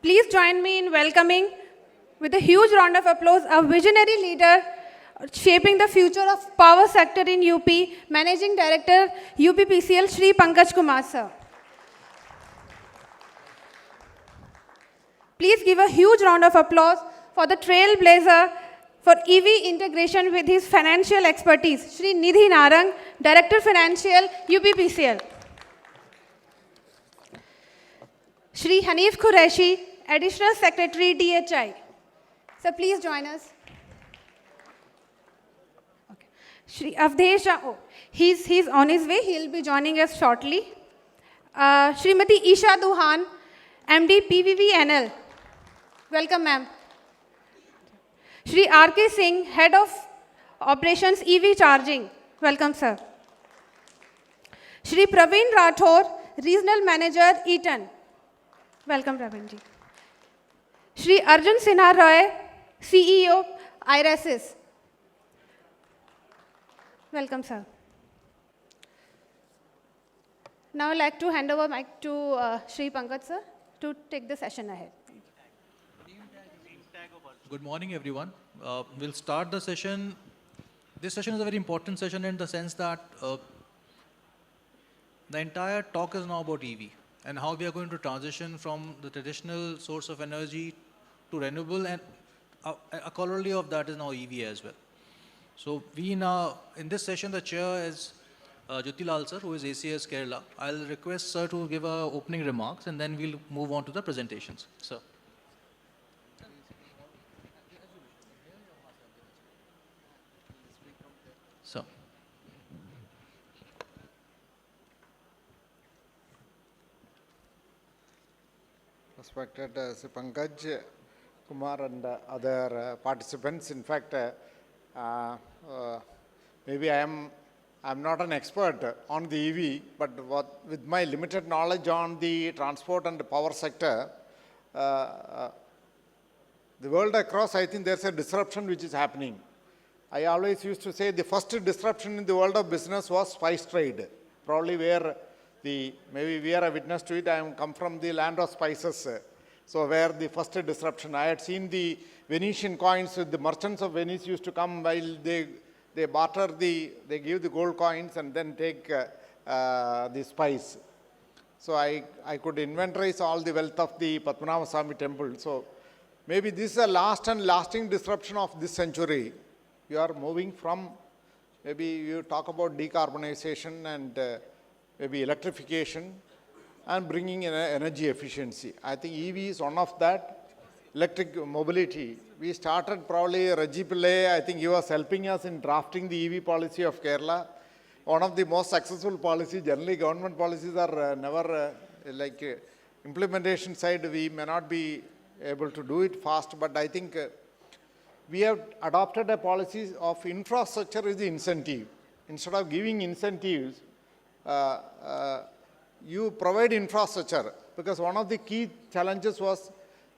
Please join me in welcoming, with a huge round of applause, a visionary leader shaping the future of power sector in UP, Managing Director, UPPCL, Shri Pankaj Kumar, sir. Please give a huge round of applause for the trailblazer for EV integration with his financial expertise, Shri Nidhi Narang, Director Financial, UPPCL. Shri Hanif Qureshi, Additional Secretary, DHI. So please join us. Okay. Shri Avdesh, he's on his way. He'll be joining us shortly. Srimati Isha Duhan, MD PVVNL. Welcome, ma'am. Shri R.K. Singh, Head of Operations EV Charging. Welcome, sir. Shri Praveen Rathore, Regional Manager, Eaton. Welcome, Praveenji. Shri Arjun Sinha Roy, CEO, IRASIS. Welcome, sir. Now I'd like to hand over mic to Shri Pankaj, sir, to take the session ahead. Good morning, everyone. We'll start the session. This session is a very important session in the sense that the entire talk is now about EV and how we are going to transition from the traditional source of energy to renewable, and a corollary of that is now EV as well. So we now, in this session, the chair is Jyoti Lal sir, who is ACS Kerala. I'll request sir to give opening remarks and then we'll move on to the presentations. Sir. So. Respected Sri Pankaj Kumar and other participants. In fact, maybe I'm not an expert on the EV, but with my limited knowledge on the transport and the power sector, the world across, I think there's a disruption which is happening. I always used to say the first disruption in the world of business was spice trade, probably where maybe we are a witness to it. I come from the land of spices. So where the first disruption, I had seen the Venetian coins, the merchants of Venice used to come while they barter they give the gold coins and then take the spice. So I could inventorize all the wealth of the Padmanabha Swami temple. So maybe this is a last and lasting disruption of this century. You are moving from, maybe you talk about decarbonization and maybe electrification and bringing in energy efficiency. I think EV is one of that. Electric mobility. We started probably Raji Pillai, I think he was helping us in drafting the EV policy of Kerala. One of the most successful policies. Generally government policies are never implementation side, we may not be able to do it fast, but I think we have adopted a policy of infrastructure is the incentive. Instead of giving incentives, you provide infrastructure, because one of the key challenges was,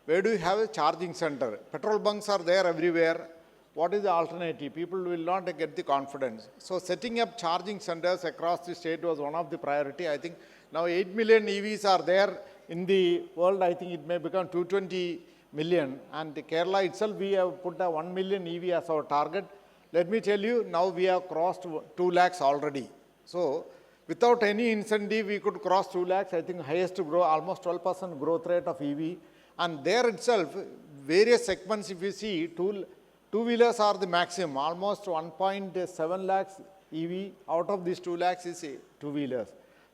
where do you have a charging center? Petrol bunks are there everywhere. What is the alternative? People will not get the confidence. So setting up charging centers across the state was one of the priority. I think now 8 million EVs are there in the world. I think it may become 220 million. And Kerala itself, we have put a 1 million EV as our target. Let me tell you, now we have crossed 2 lakhs already. So without any incentive, we could cross 2 lakhs. I think highest to grow, almost 12% growth rate of EV. And there itself, various segments, if you see, two-wheelers are the maximum, almost 1.7 lakhs EV. Out of these 2 lakhs is two-wheelers.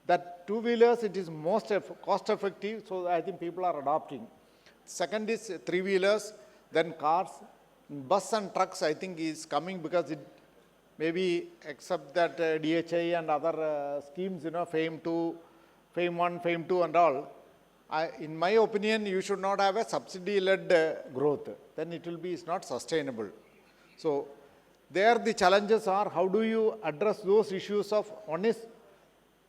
That two-wheelers, it is most cost effective, so I think people are adopting. Second is three-wheelers, then cars. Bus and trucks, I think, is coming because it maybe except that DHI and other schemes, FAME 2, FAME 1, FAME 2 and all. In my opinion, you should not have a subsidy-led growth. Then it's not sustainable. So there the challenges are, how do you address those issues of, one is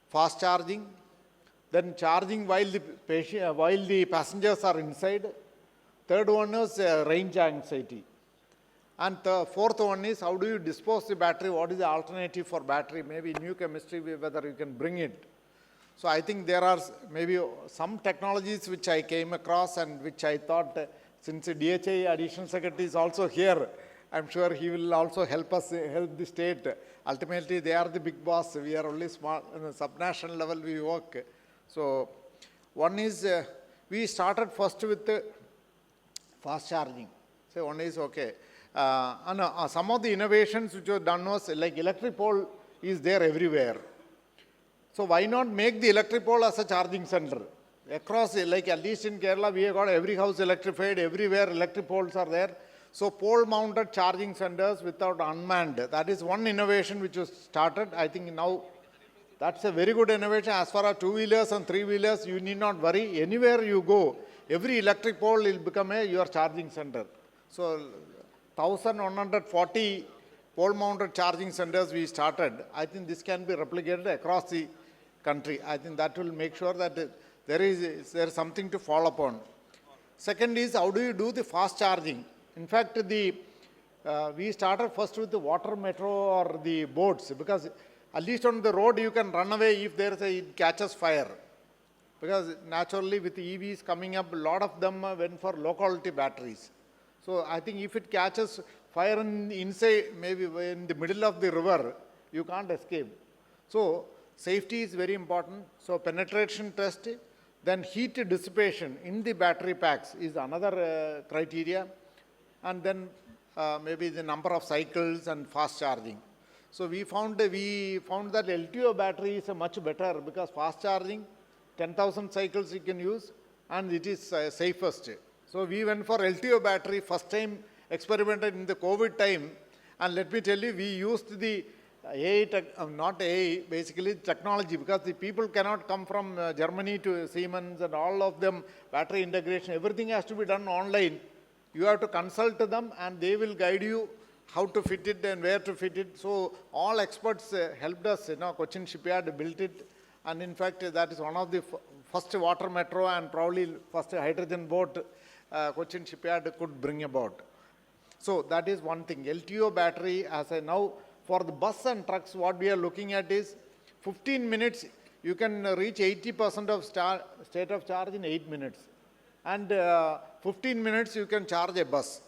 fast charging, then charging while the passengers are inside. Third one is range anxiety. And the fourth one is, how do you dispose the battery? What is the alternative for battery? Maybe new chemistry, whether you can bring it. So I think there are maybe some technologies which I came across and which I thought, since DHA Additional Secretary is also here, I'm sure he will also help us, help the state. Ultimately, they are the big boss. We are only small, on the subnational level we work. So one is, we started first with fast charging. So one is okay. And some of the innovations which were done was like electric pole is there everywhere. So why not make the electric pole as a charging center? Across, like at least in Kerala, we have got every house electrified, everywhere electric poles are there. So pole-mounted charging centers without unmanned. That is one innovation which was started. I think now that's a very good innovation. As far as two-wheelers and three-wheelers, you need not worry. Anywhere you go, every electric pole will become your charging center. So 1,140 pole-mounted charging centers we started. I think this can be replicated across the country. I think that will make sure that there is something to fall upon. Second is, how do you do the fast charging? In fact, we started first with the water metro or the boats, because at least on the road you can run away if it catches fire. Because naturally with the EVs coming up, a lot of them went for low quality batteries. So I think if it catches fire inside, maybe in the middle of the river, you can't escape. So safety is very important. So penetration test, then heat dissipation in the battery packs is another criteria. And then maybe the number of cycles and fast charging. So we found that LTO battery is much better, because fast charging, 10,000 cycles you can use, and it is safest. So we went for LTO battery, first time experimented in the COVID time, and let me tell you, we used the not AI, basically technology, because the people cannot come from Germany to Siemens and all of them, battery integration, everything has to be done online. You have to consult them and they will guide you how to fit it and where to fit it. So all experts helped us, Cochin Shipyard built it. And in fact, that is one of the first water metro and probably first hydrogen boat Cochin Shipyard could bring about. So that is one thing. LTO battery, as I now, for the bus and trucks, what we are looking at is 15 minutes, you can reach 80% of state of charge in 8 minutes. And 15 minutes you can charge a bus,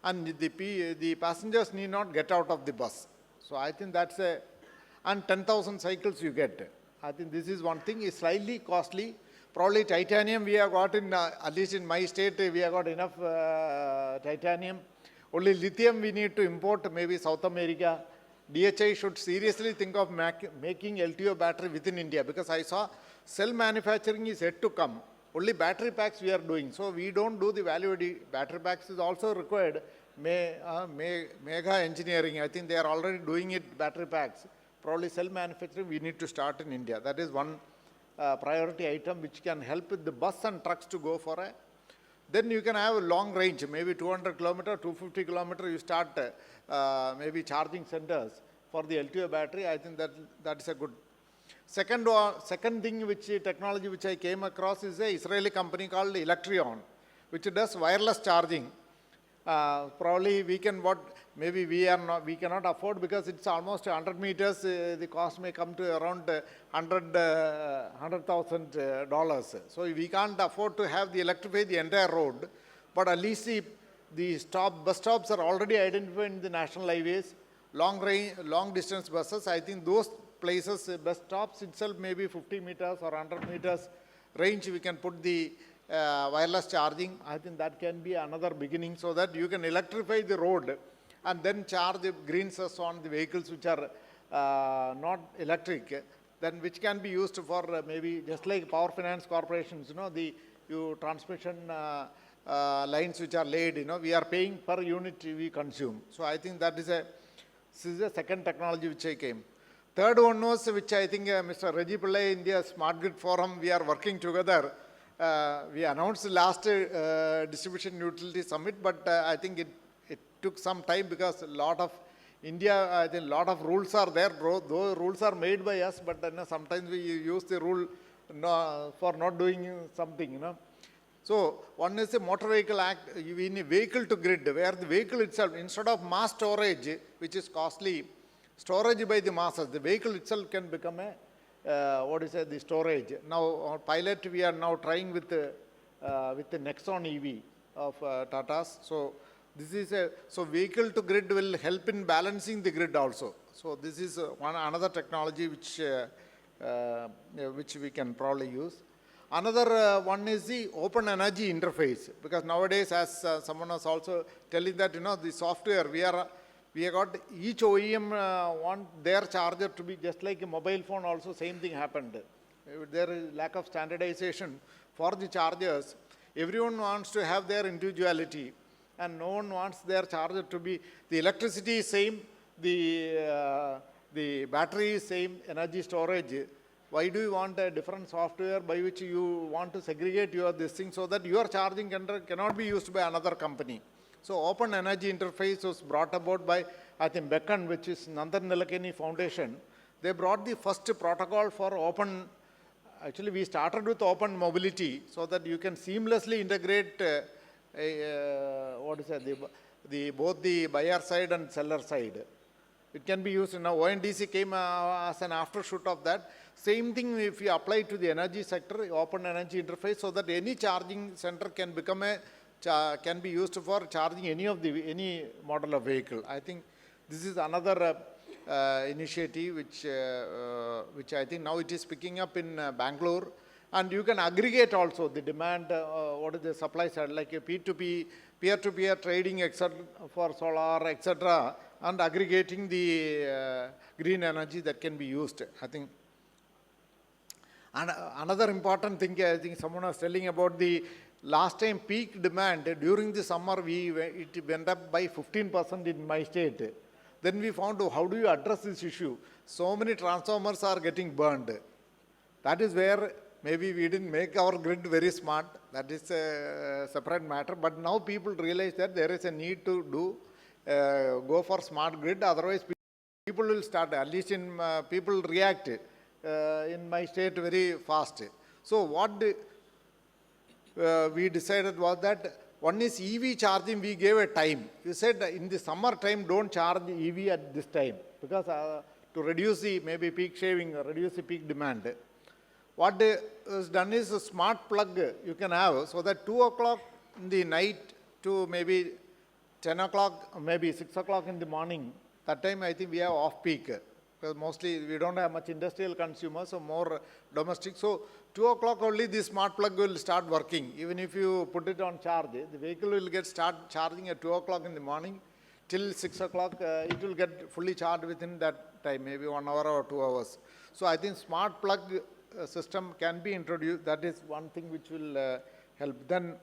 and the passengers need not get out of the bus. So I think that's and 10,000 cycles you get. I think this is one thing. It's slightly costly. Probably titanium we have got at least in my state, we have got enough titanium. Only lithium we need to import, maybe South America. DHI should seriously think of making LTO battery within India, because I saw cell manufacturing is yet to come. Only battery packs we are doing. So we don't do the value addition. Battery packs is also required. Mega engineering, I think they are already doing it, battery packs. Probably cell manufacturing we need to start in India. That is one priority item which can help with the bus and trucks to go for a. Then you can have a long range, maybe 200 kilometer, 250 kilometer, you start maybe charging centers for the LTO battery. I think that is a good. Second thing, technology which I came across is an Israeli company called Electrion, which does wireless charging. Probably we can maybe we cannot afford, because it's almost 100 meters. The cost may come to around $100,000. So we can't afford to have the electrify the entire road, but at least the bus stops are already identified in the national highways. Long distance buses, I think those places, bus stops itself, maybe 50 meters or 100 meters range, we can put the wireless charging. I think that can be another beginning, so that you can electrify the road and then charge the green cess on the vehicles which are not electric, then which can be used for maybe just like power finance corporations, the transmission lines which are laid, we are paying per unit we consume. So I think this is the second technology which I came. Third one was, which I think Mr. Raji Pillai in the Smart Grid Forum, we are working together. We announced the last Distribution Utility Summit, but I think it took some time, because a lot of India, I think a lot of rules are there. Those rules are made by us, but sometimes we use the rule for not doing something, So one is the Motor Vehicle Act, we need vehicle to grid, where the vehicle itself, instead of mass storage, which is costly, storage by the masses, the vehicle itself can become the storage. Now, on pilot, we are now trying with the Nexon EV of Tata's. So, this is so vehicle to grid will help in balancing the grid also. So, this is another technology which we can probably use. Another one is the open energy interface, because nowadays, as someone was also telling that, the software, we have got each OEM want their charger to be just like a mobile phone also, same thing happened. There is lack of standardization for the chargers. Everyone wants to have their individuality, and no one wants their charger to be, the electricity is same, the battery is same, energy storage. Why do you want a different software by which you want to segregate this thing so that your charging cannot be used by another company? So open energy interface was brought about by, I think, Beacon, which is Nandan Nilekani Foundation. They brought the first protocol for open, actually we started with open mobility so that you can seamlessly integrate both the buyer side and seller side. It can be used, ONDC came as an aftershoot of that. Same thing if you apply to the energy sector, open energy interface, so that any charging center can become can be used for charging any model of vehicle. I think this is another initiative which I think now it is picking up in Bangalore, and you can aggregate also the demand, what is the supply side, like a P2P, peer-to-peer trading, etc., for solar, etc., and aggregating the green energy that can be used, I think. And another important thing, I think someone was telling about the last time peak demand during the summer, it went up by 15% in my state. Then we found, how do you address this issue? So many transformers are getting burned. That is where maybe we didn't make our grid very smart. That is a separate matter. But now people realize that there is a need to go for smart grid. Otherwise, people will start, at least people react in my state very fast. So what we decided was that one is EV charging, we gave a time. You said in the summer time, don't charge EV at this time, because to reduce the maybe peak shaving, reduce the peak demand. What is done is a smart plug you can have, so that 2 o'clock in the night to maybe 10 o'clock, maybe 6 o'clock in the morning, that time I think we have off peak. Because mostly we don't have much industrial consumers, so more domestic. So 2 o'clock only the smart plug will start working. Even if you put it on charge, the vehicle will start charging at 2 o'clock in the morning till 6 o'clock. It will get fully charged within that time, maybe 1 hour or 2 hours. So I think smart plug system can be introduced. That is one thing which will help. Then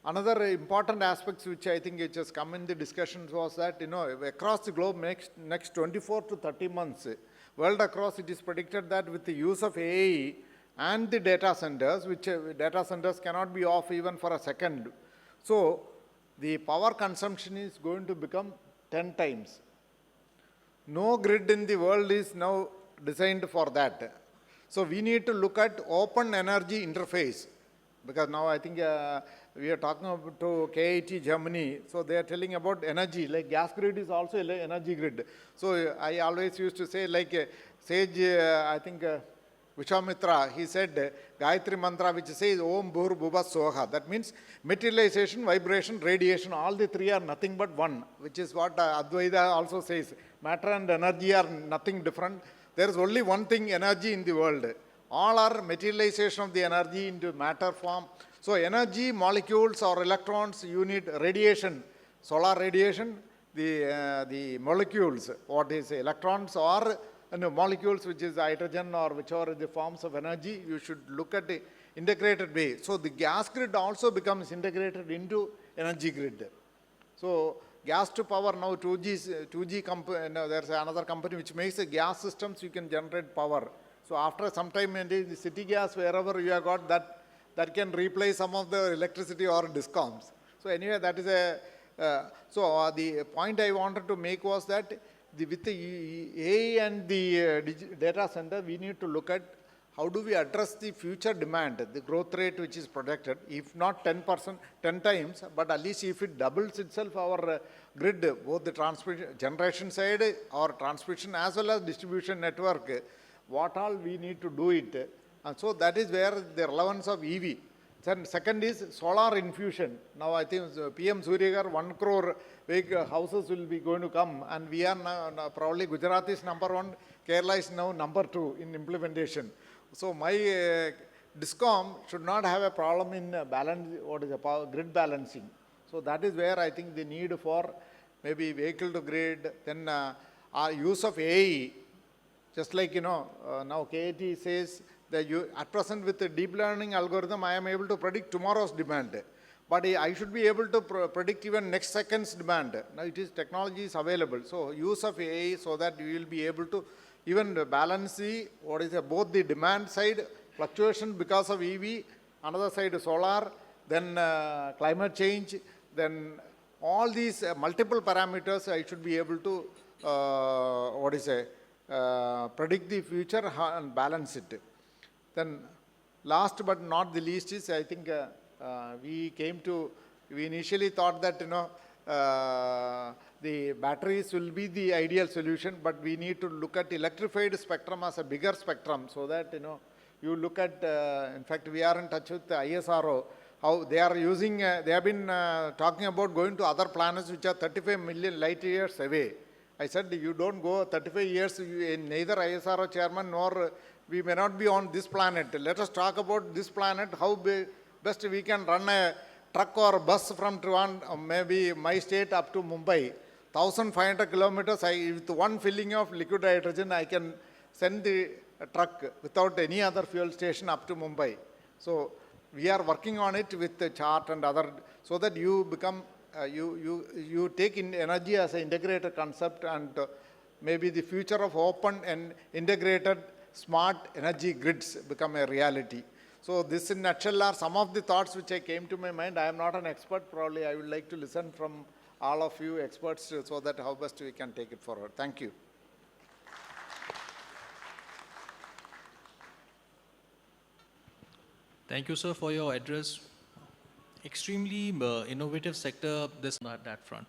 another important aspects which I think it has come in the discussions was that, across the globe next 24 to 30 months, world across it is predicted that with the use of AI and the data centers, which data centers cannot be off even for a second. So the power consumption is going to become 10 times. No grid in the world is now designed for that. So we need to look at open energy interface, because now I think we are talking about to KIT Germany, so they are telling about energy, like gas grid is also an energy grid. So I always used to say, like sage, I think Vishwamitra, he said Gayatri Mantra, which says Om Bhur Bhuva Soha. That means materialization, vibration, radiation, all the three are nothing but one, which is what Advaita also says. Matter and energy are nothing different. There is only one thing, energy in the world. All are materialization of the energy into matter form. So energy, molecules or electrons, you need radiation, solar radiation, the molecules, what is electrons or molecules, which is hydrogen or whichever the forms of energy, you should look at the integrated way. So the gas grid also becomes integrated into energy grid. So gas to power now 2G company, there's another company which makes the gas systems, you can generate power. So after some time in the city gas, wherever you have got that can replace some of the electricity or DISCOMs. So anyway, that is the point I wanted to make was that with the AI and the data center, we need to look at how do we address the future demand, the growth rate which is projected, if not 10%, 10 times, but at least if it doubles itself, our grid, both the transmission generation side or transmission as well as distribution network, what all we need to do it. And so that is where the relevance of EV. Then second is solar infusion. Now I think PM Suryagar 1 crore houses will be going to come, and we are now probably Gujarat is number 1, Kerala is now number 2 in implementation. So my DISCOM should not have a problem in power grid balancing. So that is where I think the need for maybe vehicle to grid, then our use of AI, just like, now KIT says that at present with the deep learning algorithm, I am able to predict tomorrow's demand. But I should be able to predict even next second's demand. Now technology is available. So use of AI so that you will be able to even balance both the demand side, fluctuation because of EV, another side solar, then climate change, then all these multiple parameters I should be able to, predict the future and balance it. Then last but not the least is, I think we initially thought that, the batteries will be the ideal solution, but we need to look at electrified spectrum as a bigger spectrum so that, you look at, in fact, we are in touch with the ISRO, how they are using, they have been talking about going to other planets which are 35 million light years away. I said, you don't go 35 years, neither ISRO chairman nor we may not be on this planet. Let us talk about this planet, how best we can run a truck or bus from Trivandrum, maybe my state up to Mumbai. 1,500 kilometers, with one filling of liquid hydrogen, I can send the truck without any other fuel station up to Mumbai. So we are working on it with the chart and other, so that you become, you take in energy as an integrated concept, and maybe the future of open and integrated smart energy grids become a reality. So this in nutshell are some of the thoughts which I came to my mind. I am not an expert, probably I would like to listen from all of you experts so that how best we can take it forward. Thank you. Thank you, sir, for your address. Extremely innovative sector, that front.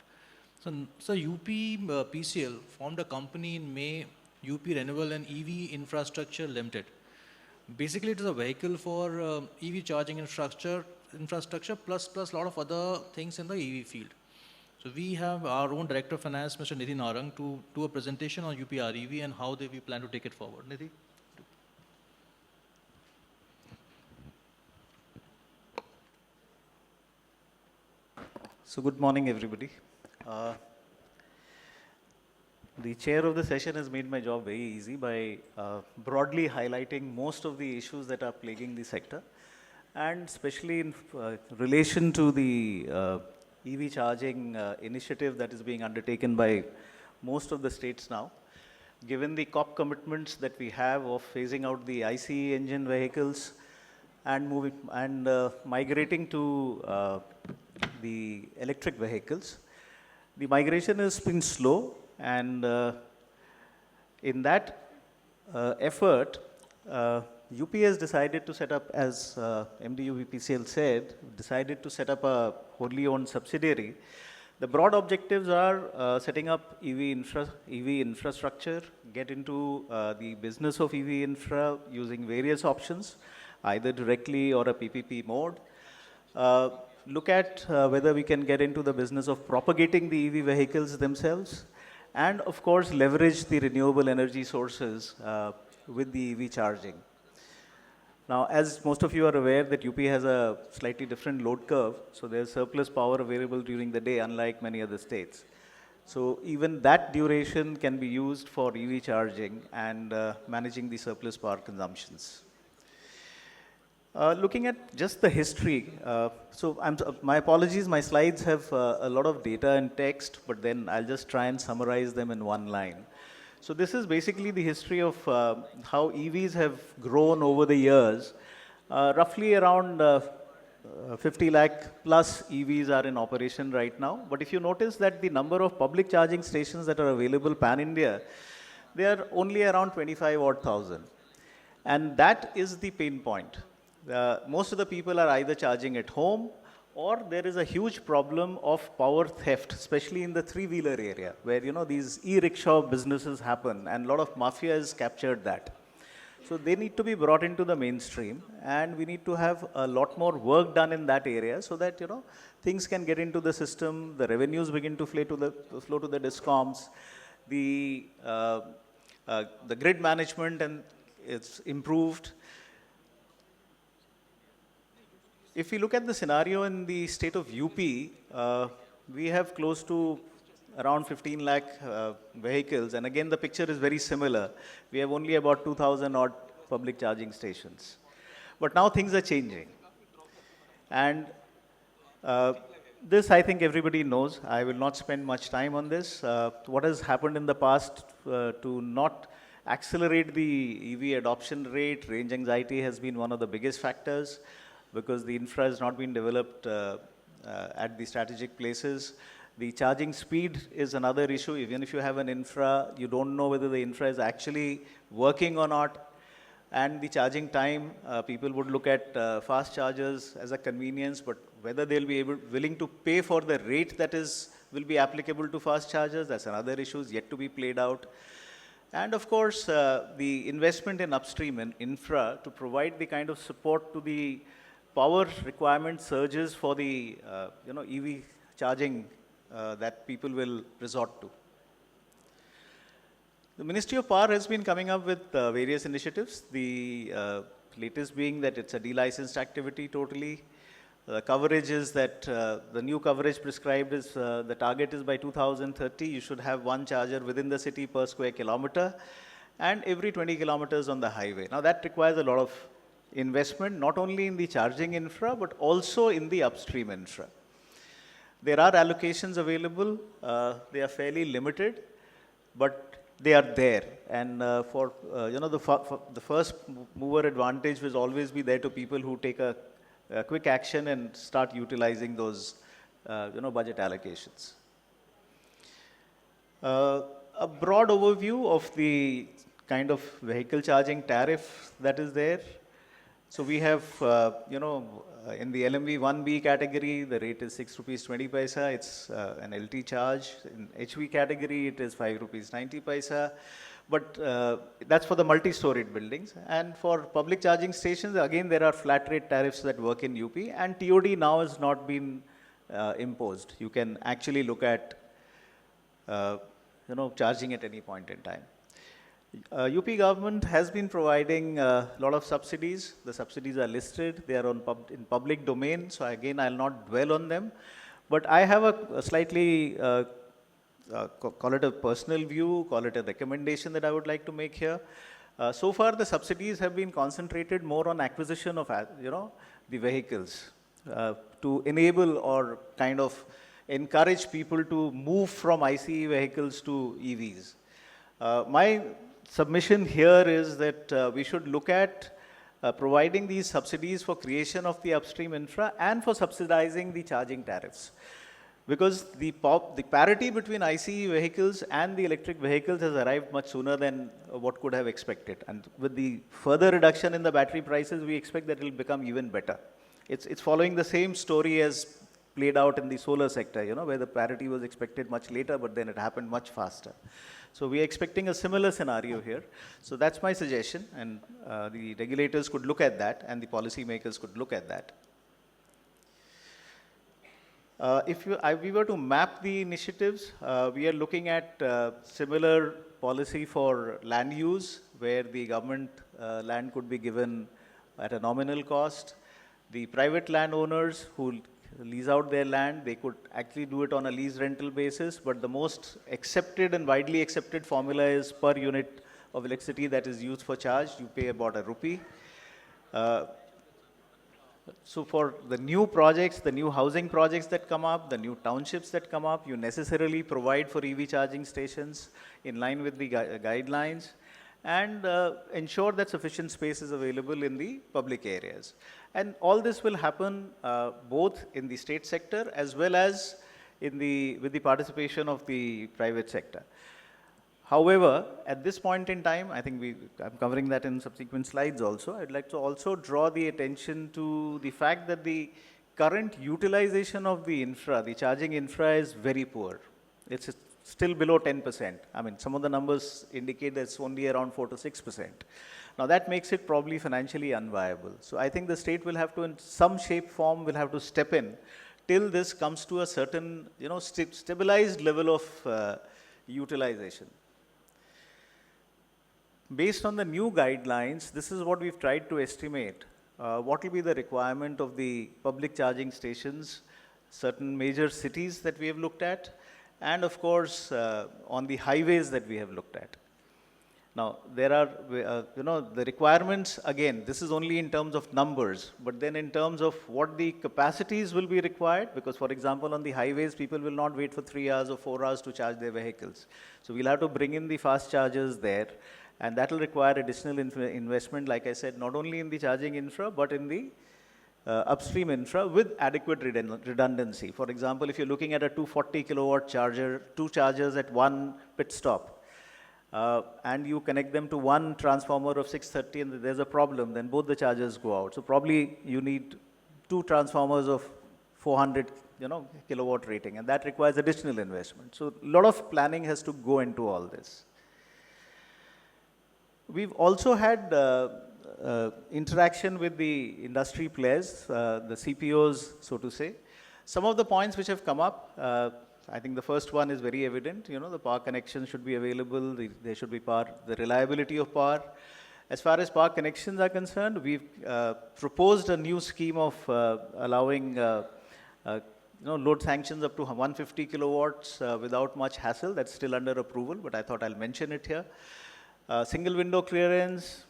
So UP PCL formed a company in May, UP Renewable and EV Infrastructure Limited. Basically, it is a vehicle for EV charging infrastructure plus a lot of other things in the EV field. So we have our own Director of Finance, Mr. Nidhi Narang, to do a presentation on UP REV and how we plan to take it forward. Nidhi? So good morning, everybody. The chair of the session has made my job very easy by broadly highlighting most of the issues that are plaguing the sector, and especially in relation to the EV charging initiative that is being undertaken by most of the states now. Given the COP commitments that we have of phasing out the ICE engine vehicles and migrating to the electric vehicles, the migration has been slow, and in that effort, UP has decided to set up, as MD UPPCL said, decided to set up a wholly owned subsidiary. The broad objectives are setting up EV infrastructure, get into the business of EV infra using various options, either directly or a PPP mode. Look at whether we can get into the business of propagating the EV vehicles themselves, and of course leverage the renewable energy sources with the EV charging. Now, as most of you are aware that UP has a slightly different load curve, so there's surplus power available during the day, unlike many other states. So even that duration can be used for EV charging and managing the surplus power consumptions. Looking at just the history, my apologies, my slides have a lot of data and text, but then I'll just try and summarize them in one line. So this is basically the history of how EVs have grown over the years. Roughly around 50 lakh plus EVs are in operation right now. But if you notice that the number of public charging stations that are available pan-India, they are only around 25,000. And that is the pain point. Most of the people are either charging at home, or there is a huge problem of power theft, especially in the three-wheeler area, where these e-rickshaw businesses happen, and a lot of mafia has captured that. So they need to be brought into the mainstream, and we need to have a lot more work done in that area so that, things can get into the system, the revenues begin to flow to the DISCOMs, the grid management and it's improved. If we look at the scenario in the state of UP, we have close to around 15 lakh vehicles, and again the picture is very similar. We have only about 2,000 odd public charging stations. But now things are changing. And this I think everybody knows. I will not spend much time on this. What has happened in the past to not accelerate the EV adoption rate, range anxiety has been one of the biggest factors because the infra has not been developed at the strategic places. The charging speed is another issue. Even if you have an infra, you don't know whether the infra is actually working or not. And the charging time, people would look at fast chargers as a convenience, but whether they'll be willing to pay for the rate that will be applicable to fast chargers, that's another issue, is yet to be played out. And of course, the investment in upstream and infra to provide the kind of support to the power requirement surges for the EV charging that people will resort to. The Ministry of Power has been coming up with various initiatives. The latest being that it's a delicensed activity totally. The coverage is that the new coverage prescribed is the target is by 2030 you should have one charger within the city per square kilometer and every 20 kilometers on the highway. Now that requires a lot of investment, not only in the charging infra but also in the upstream infra. There are allocations available. They are fairly limited, but they are there. And for the first mover advantage will always be there to people who take a quick action and start utilizing those budget allocations. A broad overview of the kind of vehicle charging tariff that is there. So we have, in the LMV 1B category, the rate is 6 rupees 20 paisa. It's an LT charge. In HV category, it is 5 rupees 90 paisa. But that's for the multi-storied buildings. And for public charging stations, again, there are flat rate tariffs that work in UP. And TOD now has not been imposed. You can actually look at, charging at any point in time. UP government has been providing a lot of subsidies. The subsidies are listed. They are in public domain. So again, I'll not dwell on them. But I have a slightly, call it a personal view, call it a recommendation that I would like to make here. So far, the subsidies have been concentrated more on acquisition of, the vehicles to enable or kind of encourage people to move from ICE vehicles to EVs. My submission here is that we should look at providing these subsidies for creation of the upstream infra and for subsidizing the charging tariffs. Because the parity between ICE vehicles and the electric vehicles has arrived much sooner than what could have expected. And with the further reduction in the battery prices, we expect that it will become even better. It's following the same story as played out in the solar sector, where the parity was expected much later, but then it happened much faster. So we are expecting a similar scenario here. So that's my suggestion, and the regulators could look at that, and the policymakers could look at that. If we were to map the initiatives, we are looking at similar policy for land use, where the government land could be given at a nominal cost. The private landowners who lease out their land, they could actually do it on a lease rental basis, but the most accepted and widely accepted formula is per unit of electricity that is used for charge, you pay about ₹1. So for the new projects, the new housing projects that come up, the new townships that come up, you necessarily provide for EV charging stations in line with the guidelines and ensure that sufficient space is available in the public areas. And all this will happen both in the state sector as well as with the participation of the private sector. However, at this point in time, I think I'm covering that in subsequent slides also. I'd like to also draw the attention to the fact that the current utilization of the infra, the charging infra, is very poor. It's still below 10%. I mean, some of the numbers indicate that it's only around 4 to 6%. Now that makes it probably financially unviable. So I think the state will have to, in some shape, form, will have to step in till this comes to a certain, stabilized level of utilization. Based on the new guidelines, this is what we've tried to estimate. What will be the requirement of the public charging stations, certain major cities that we have looked at, and of course, on the highways that we have looked at. Now, there are, the requirements, again, this is only in terms of numbers, but then in terms of what the capacities will be required, because for example, on the highways, people will not wait for 3 hours or 4 hours to charge their vehicles. So we'll have to bring in the fast chargers there, and that will require additional investment, like I said, not only in the charging infra, but in the upstream infra with adequate redundancy. For example, if you're looking at a 240 kilowatt charger, 2 chargers at 1 pit stop, and you connect them to one transformer of 630 and there's a problem, then both the chargers go out. So probably you need 2 transformers of 400 kilowatt rating, and that requires additional investment. So a lot of planning has to go into all this. We've also had interaction with the industry players, the CPOs, so to say. Some of the points which have come up, I think the first one is very evident. The power connections should be available. There should be power, the reliability of power. As far as power connections are concerned, we've proposed a new scheme of allowing load sanctions up to 150 kilowatts without much hassle. That's still under approval, but I thought I'll mention it here. Single window clearance.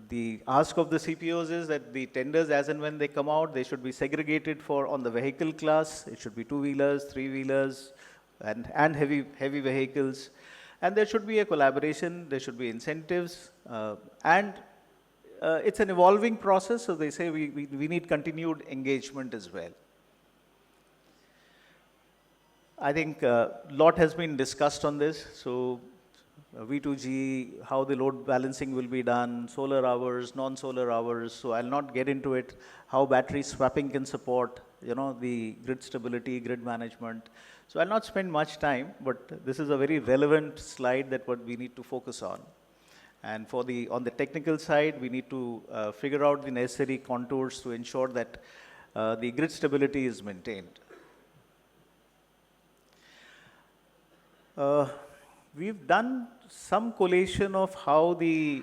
The ask of the CPOs is that the tenders, as and when they come out, they should be segregated on the vehicle class. It should be 2-wheelers, 3-wheelers, and heavy vehicles. And there should be a collaboration, there should be incentives, and it's an evolving process, so they say we need continued engagement as well. I think a lot has been discussed on this, so V2G, how the load balancing will be done, solar hours, non-solar hours, so I'll not get into it, how battery swapping can support, the grid stability, grid management. So I'll not spend much time, but this is a very relevant slide that what we need to focus on. And on the technical side, we need to figure out the necessary contours to ensure that the grid stability is maintained. We've done some collation of how the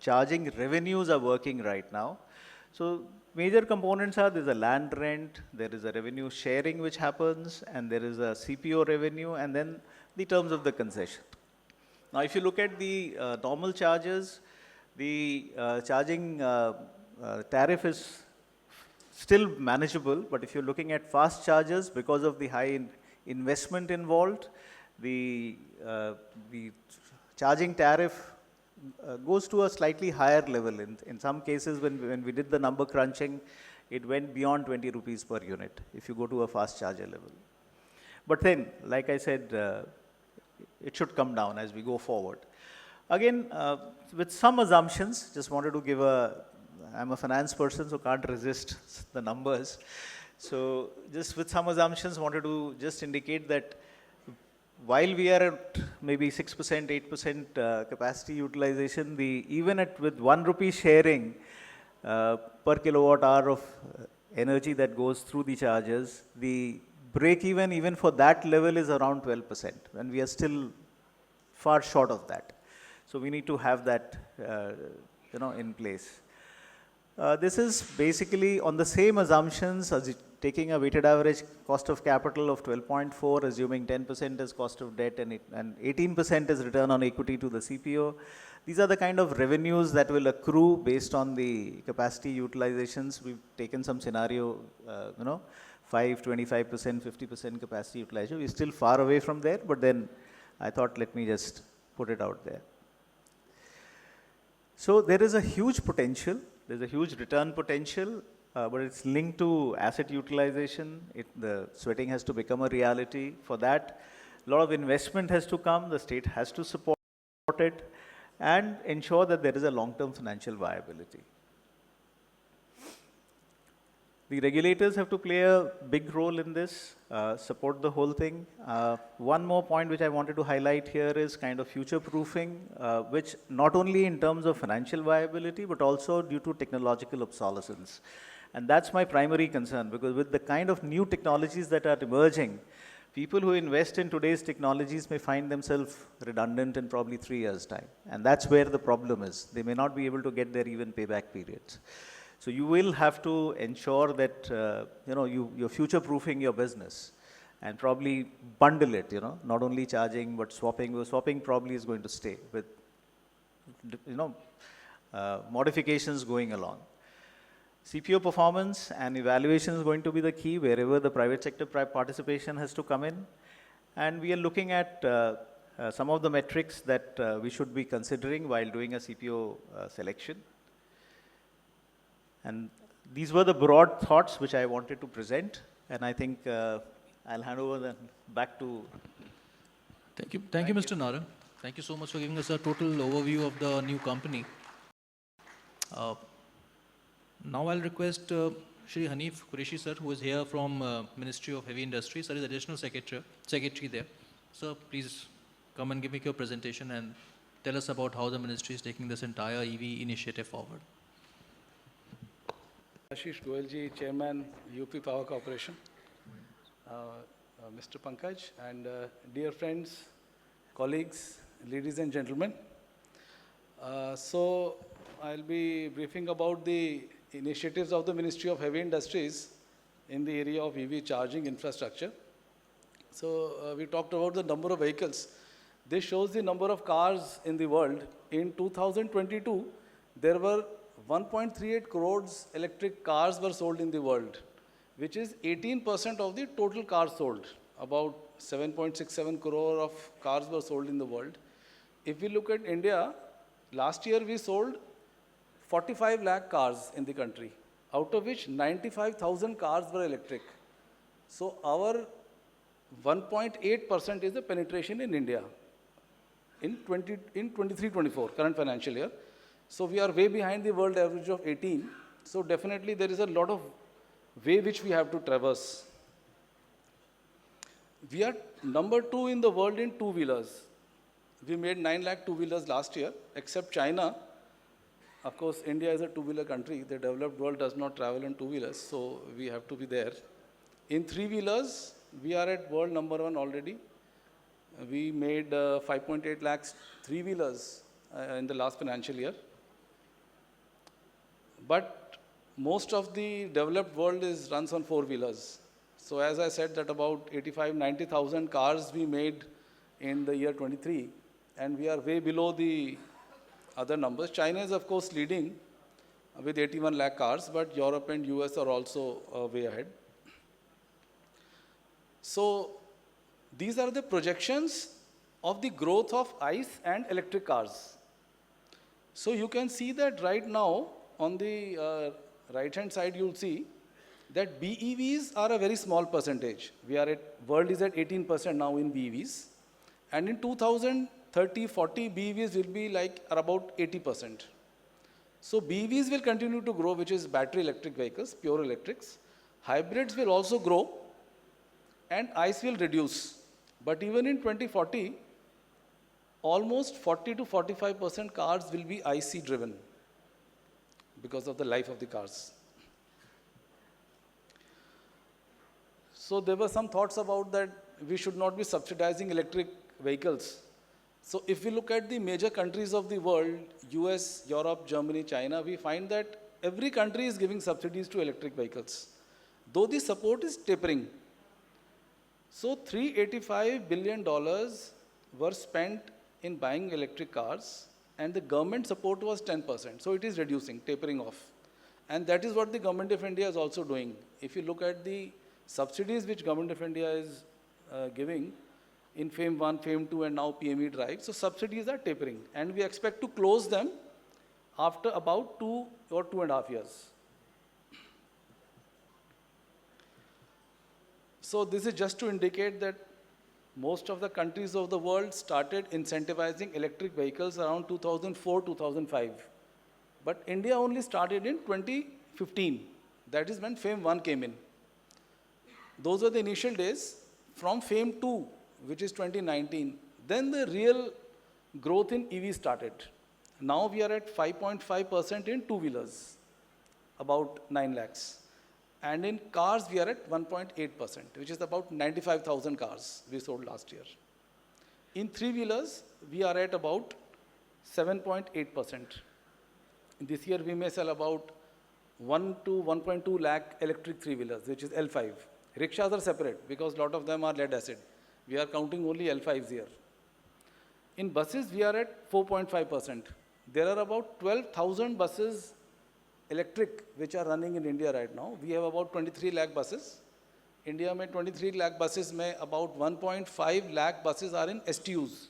charging revenues are working right now. So major components are, there's a land rent, there is a revenue sharing which happens, and there is a CPO revenue, and then the terms of the concession. Now, if you look at the normal charges, the charging tariff is still manageable, but if you're looking at fast chargers, because of the high investment involved, the charging tariff goes to a slightly higher level. In some cases, when we did the number crunching, it went beyond 20 rupees per unit if you go to a fast charger level. But then, like I said, it should come down as we go forward. Again, with some assumptions, just wanted to give I'm a finance person, so can't resist the numbers. So just with some assumptions, wanted to just indicate that while we are at maybe 6%, 8% capacity utilization, even with 1 rupee sharing per kilowatt hour of energy that goes through the chargers, the break even for that level is around 12%, and we are still far short of that. So we need to have that in place. This is basically on the same assumptions, taking a weighted average cost of capital of 12.4, assuming 10% is cost of debt and 18% is return on equity to the CPO. These are the kind of revenues that will accrue based on the capacity utilizations. We've taken some scenario, 5, 25%, 50% capacity utilization. We're still far away from there, but then I thought, let me just put it out there. So there is a huge potential. There's a huge return potential, but it's linked to asset utilization. The sweating has to become a reality. For that, a lot of investment has to come. The state has to support it and ensure that there is a long-term financial viability. The regulators have to play a big role in this, support the whole thing. One more point which I wanted to highlight here is kind of future-proofing, which not only in terms of financial viability, but also due to technological obsolescence. And that's my primary concern, because with the kind of new technologies that are emerging, people who invest in today's technologies may find themselves redundant in probably 3 years' time. And that's where the problem is. They may not be able to get their even payback periods. So you will have to ensure that you're future-proofing your business and probably bundle it, not only charging but swapping. Because swapping probably is going to stay with modifications going along. CPO performance and evaluation is going to be the key wherever the private sector participation has to come in. And we are looking at some of the metrics that we should be considering while doing a CPO selection. And these were the broad thoughts which I wanted to present. And I think I'll hand over then back to... Thank you, Mr. Nara. Thank you so much for giving us a total overview of the new company. Now I'll request Shri Hanif Qureshi sir, who is here from Ministry of Heavy Industries. Sir is Additional Secretary there. Sir, please come and give me your presentation and tell us about how the ministry is taking this entire EV initiative forward. Ashish Goyal ji, Chairman, UP Power Corporation, Mr. Pankaj, and dear friends, colleagues, ladies and gentlemen. So I'll be briefing about the initiatives of the Ministry of Heavy Industries in the area of EV charging infrastructure. So we talked about the number of vehicles. This shows the number of cars in the world. In 2022, there were 1.38 crores electric cars were sold in the world, which is 18% of the total cars sold. About 7.67 crore of cars were sold in the world. If we look at India, last year we sold 45 lakh cars in the country, out of which 95,000 cars were electric. So our 1.8% is the penetration in India in 23-24, current financial year. So we are way behind the world average of 18. So definitely there is a lot of way which we have to traverse. We are number 2 in the world in two-wheelers. We made 9 lakh two-wheelers last year, except China. Of course, India is a two-wheeler country. The developed world does not travel in two-wheelers, so we have to be there. In three-wheelers, we are at world number 1 already. We made 5.8 lakhs three-wheelers in the last financial year. But most of the developed world runs on four-wheelers. So as I said, that about 90,000 cars we made in the year 23, and we are way below the other numbers. China is, of course, leading with 81 lakh cars, but Europe and US are also way ahead. So these are the projections of the growth of ICE and electric cars. So you can see that right now, on the right-hand side, you'll see that BEVs are a very small percentage. World is at 18% now in BEVs. And in 2030, 40, BEVs will be like about 80%. So BEVs will continue to grow, which is battery electric vehicles, pure electrics. Hybrids will also grow, and ICE will reduce. But even in 2040, almost 40 to 45% cars will be IC driven because of the life of the cars. So there were some thoughts about that we should not be subsidizing electric vehicles. So if we look at the major countries of the world, US, Europe, Germany, China, we find that every country is giving subsidies to electric vehicles, though the support is tapering. So $385 billion were spent in buying electric cars, and the government support was 10%. So it is reducing, tapering off. And that is what the Government of India is also doing. If you look at the subsidies which Government of India is giving in FAME 1, FAME 2, and now PME Drive, so subsidies are tapering. And we expect to close them after about 2 or 2.5 years. So this is just to indicate that most of the countries of the world started incentivizing electric vehicles around 2004, 2005. But India only started in 2015. That is when FAME 1 came in. Those were the initial days. From FAME 2, which is 2019, then the real growth in EV started. Now we are at 5.5% in two-wheelers, about 9 lakhs. And in cars, we are at 1.8%, which is about 95,000 cars we sold last year. In three-wheelers, we are at about 7.8%. This year, we may sell about 1 to 1.2 lakh electric three-wheelers, which is L5. Rickshaws are separate because a lot of them are lead acid. We are counting only L5s here. In buses, we are at 4.5%. There are about 12,000 buses electric which are running in India right now. We have about 23 lakh buses. India में 23 lakh buses में about 1.5 lakh buses are in STUs.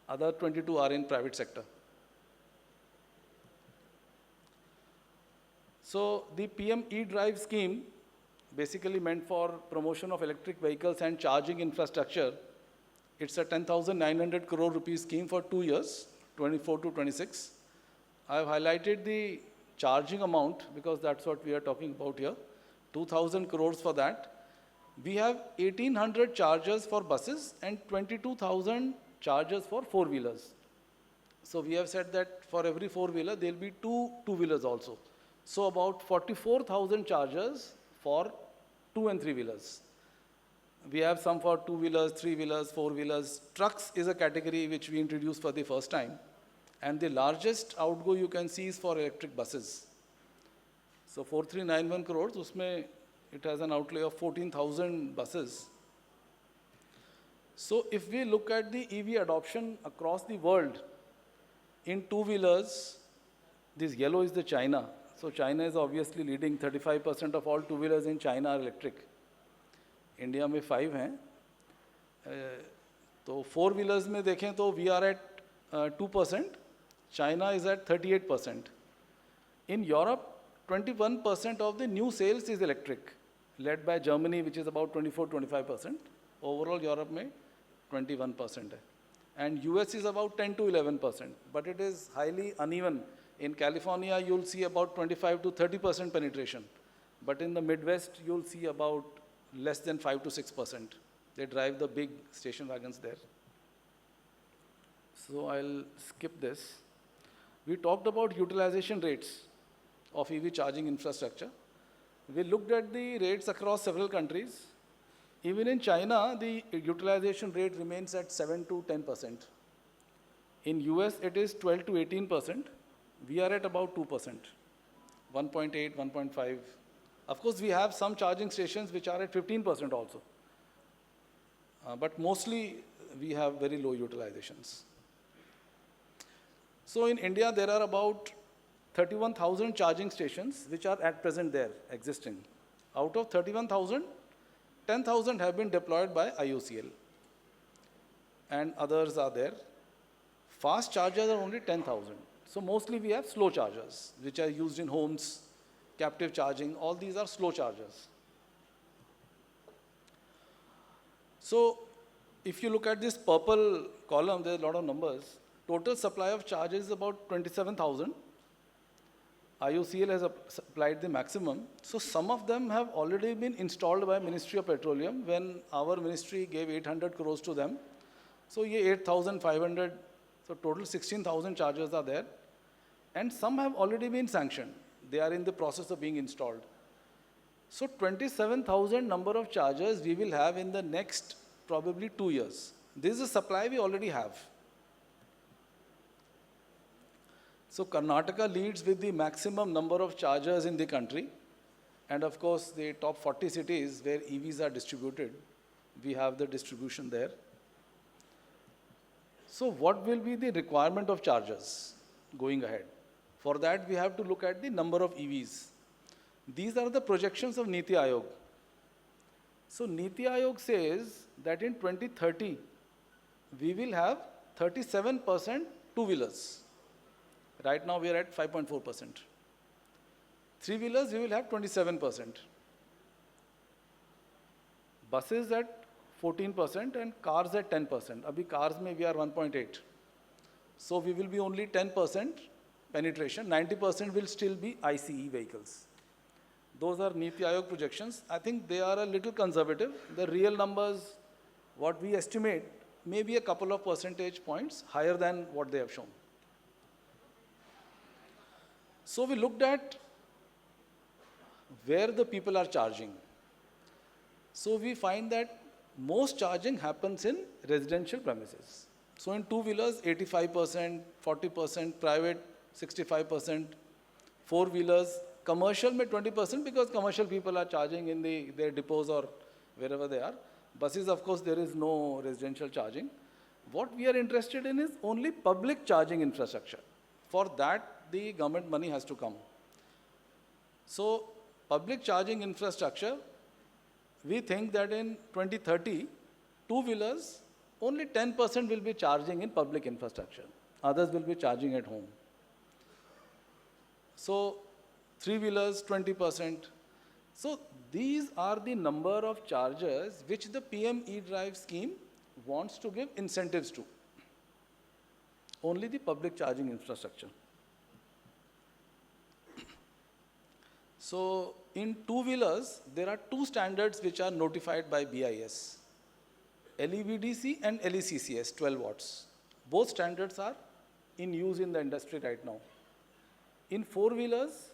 Other 22 are in private sector. So the PM E-Drive scheme, basically meant for promotion of electric vehicles and charging infrastructure. It's a 10,900 crore rupees scheme for 2 years, 24 to 26. I have highlighted the charging amount because that's what we are talking about here. 2,000 crores for that. We have 1,800 chargers for buses and 22,000 chargers for four-wheelers. So we have said that for every four-wheeler, there will be two-wheelers also. So about 44,000 chargers for two and three-wheelers. We have some for two-wheelers, three-wheelers, four-wheelers. Trucks is a category which we introduced for the first time. And the largest outgo you can see is for electric buses. So 4,391 crores, usme it has an outlay of 14,000 buses. So if we look at the EV adoption across the world, in two-wheelers, this yellow is the China. So China is obviously leading. 35% of all two-wheelers in China are electric. India में 5 हैं. तो four-wheelers में देखें तो we are at 2%. China is at 38%. In Europe, 21% of the new sales is electric, led by Germany, which is about 24-25%. Overall, Europe में 21% है. And US is about 10 to 11%, but it is highly uneven. In California, you'll see about 25 to 30% penetration, but in the Midwest, you'll see about less than 5 to 6%. They drive the big station wagons there. So I'll skip this. We talked about utilization rates of EV charging infrastructure. We looked at the rates across several countries. Even in China, the utilization rate remains at 7 to 10%. In US, it is 12 to 18%. We are at about 2%, 1.8, 1.5. Of course, we have some charging stations which are at 15% also. But mostly, we have very low utilizations. So in India, there are about 31,000 charging stations which are at present there, existing. Out of 31,000, 10,000 have been deployed by IOCL. And others are there. Fast chargers are only 10,000. So mostly we have slow chargers, which are used in homes, captive charging. All these are slow chargers. So if you look at this purple column, there's a lot of numbers. Total supply of chargers is about 27,000. IOCL has supplied the maximum. So some of them have already been installed by Ministry of Petroleum when our ministry gave 800 crores to them. So ye 8,500, so total 16,000 chargers are there. And some have already been sanctioned. They are in the process of being installed. So 27,000 number of chargers we will have in the next probably 2 years. This is a supply we already have. So Karnataka leads with the maximum number of chargers in the country. And of course, the top 40 cities where EVs are distributed, we have the distribution there. So what will be the requirement of chargers going ahead? For that, we have to look at the number of EVs. These are the projections of Niti Aayog. So Niti Aayog says that in 2030, we will have 37% two-wheelers. Right now, we are at 5.4%. Three-wheelers, we will have 27%. Buses at 14% and cars at 10%. Abhi cars mein we are 1.8. So we will be only 10% penetration. 90% will still be ICE vehicles. those are Niti Aayog projections. I think they are a little conservative. The real numbers, what we estimate, may be a couple of percentage points higher than what they have shown. So we looked at where the people are charging. So we find that most charging happens in residential premises. So in two-wheelers, 85%, 40%, private, 65%, four-wheelers, commercial में 20% because commercial people are charging in their depots or wherever they are. Buses, of course, there is no residential charging. What we are interested in is only public charging infrastructure. For that, the government money has to come. So public charging infrastructure, we think that in 2030, two-wheelers, only 10% will be charging in public infrastructure. Others will be charging at home. So three-wheelers, 20%. So these are the number of chargers which the PM E-Drive scheme wants to give incentives to. Only the public charging infrastructure. So in two-wheelers, there are two standards which are notified by BIS. LEVDC and LECCS, 12 watts. Both standards are in use in the industry right now. In four-wheelers,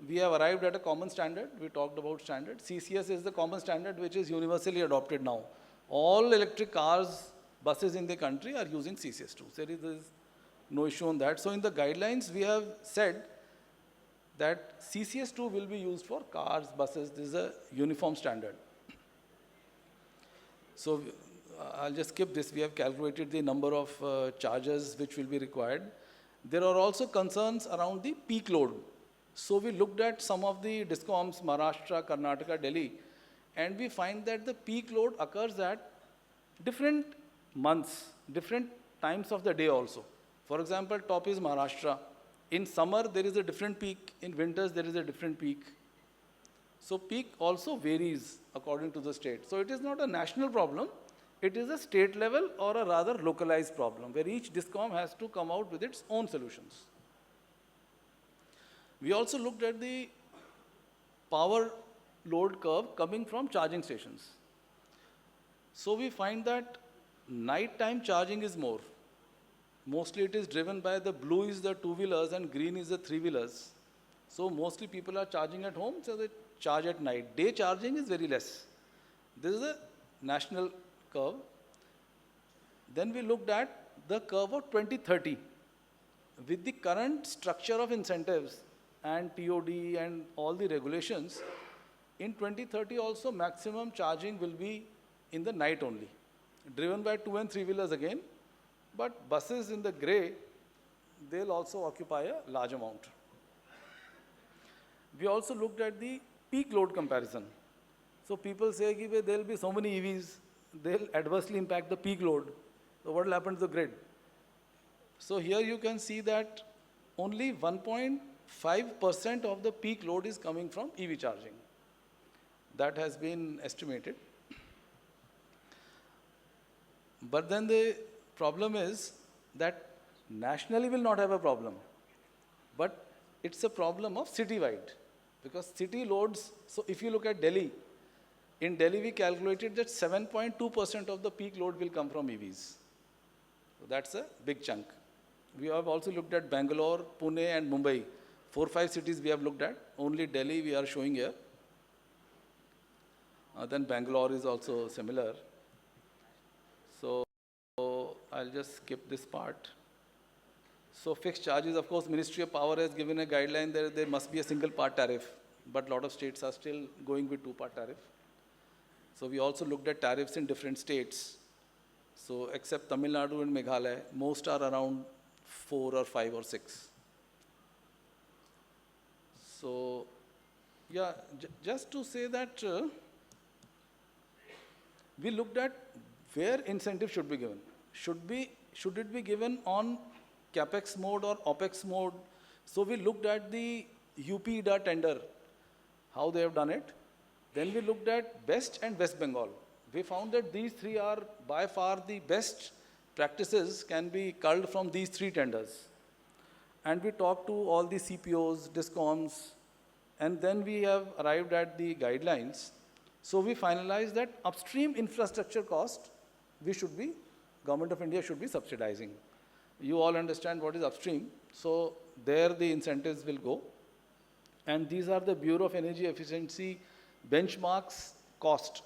we have arrived at a common standard. We talked about standard. CCS is the common standard which is universally adopted now. All electric cars, buses in the country are using CCS2. There is no issue on that. So in the guidelines, we have said that CCS2 will be used for cars, buses. This is a uniform standard. So I'll just skip this. We have calculated the number of chargers which will be required. There are also concerns around the peak load. So we looked at some of the DISCOMs, Maharashtra, Karnataka, Delhi, and we find that the peak load occurs at different months, different times of the day also. For example, top is Maharashtra. In summer, there is a different peak. In winters, there is a different peak. So peak also varies according to the state. So it is not a national problem. It is a state level or a rather localized problem where each DISCOM has to come out with its own solutions. We also looked at the power load curve coming from charging stations. So we find that nighttime charging is more. Mostly it is driven by the blue is the two-wheelers and green is the three-wheelers. So mostly people are charging at home, so they charge at night. Day charging is very less. This is a national curve. Then we looked at the curve of 2030. With the current structure of incentives and TOD and all the regulations, in 2030 also maximum charging will be in the night only. Driven by two and three-wheelers again, but buses in the grey, they'll also occupy a large amount. We also looked at the peak load comparison. So people say that there will be so many EVs, they'll adversely impact the peak load. So what will happen to the grid? So here you can see that only 1.5% of the peak load is coming from EV charging. That has been estimated. But then the problem is that nationally will not have a problem, but it's a problem of city-wide because city loads, so if you look at Delhi, in Delhi we calculated that 7.2% of the peak load will come from EVs. So that's a big chunk. We have also looked at Bangalore, Pune and Mumbai. 4-5 cities we have looked at, only Delhi we are showing here. Then Bangalore is also similar. So I'll just skip this part. So fixed charges, of course, Ministry of Power has given a guideline that there must be a single part tariff, but a lot of states are still going with two-part tariff. So we also looked at tariffs in different states. So except Tamil Nadu and Meghalaya, most are around 4 or 5 or 6. So yeah, just to say that we looked at where incentive should be given. Should it be given on CapEx mode or OpEx mode? So we looked at the UP-IDA tender, how they have done it. Then we looked at West and West Bengal. We found that these three are by far the best practices can be culled from these three tenders. And we talked to all the CPOs, DISCOMs, And then we have arrived at the guidelines. So we finalized that upstream infrastructure cost, Government of India should be subsidizing. You all understand what is upstream. So there the incentives will go. And these are the Bureau of Energy Efficiency benchmarks cost.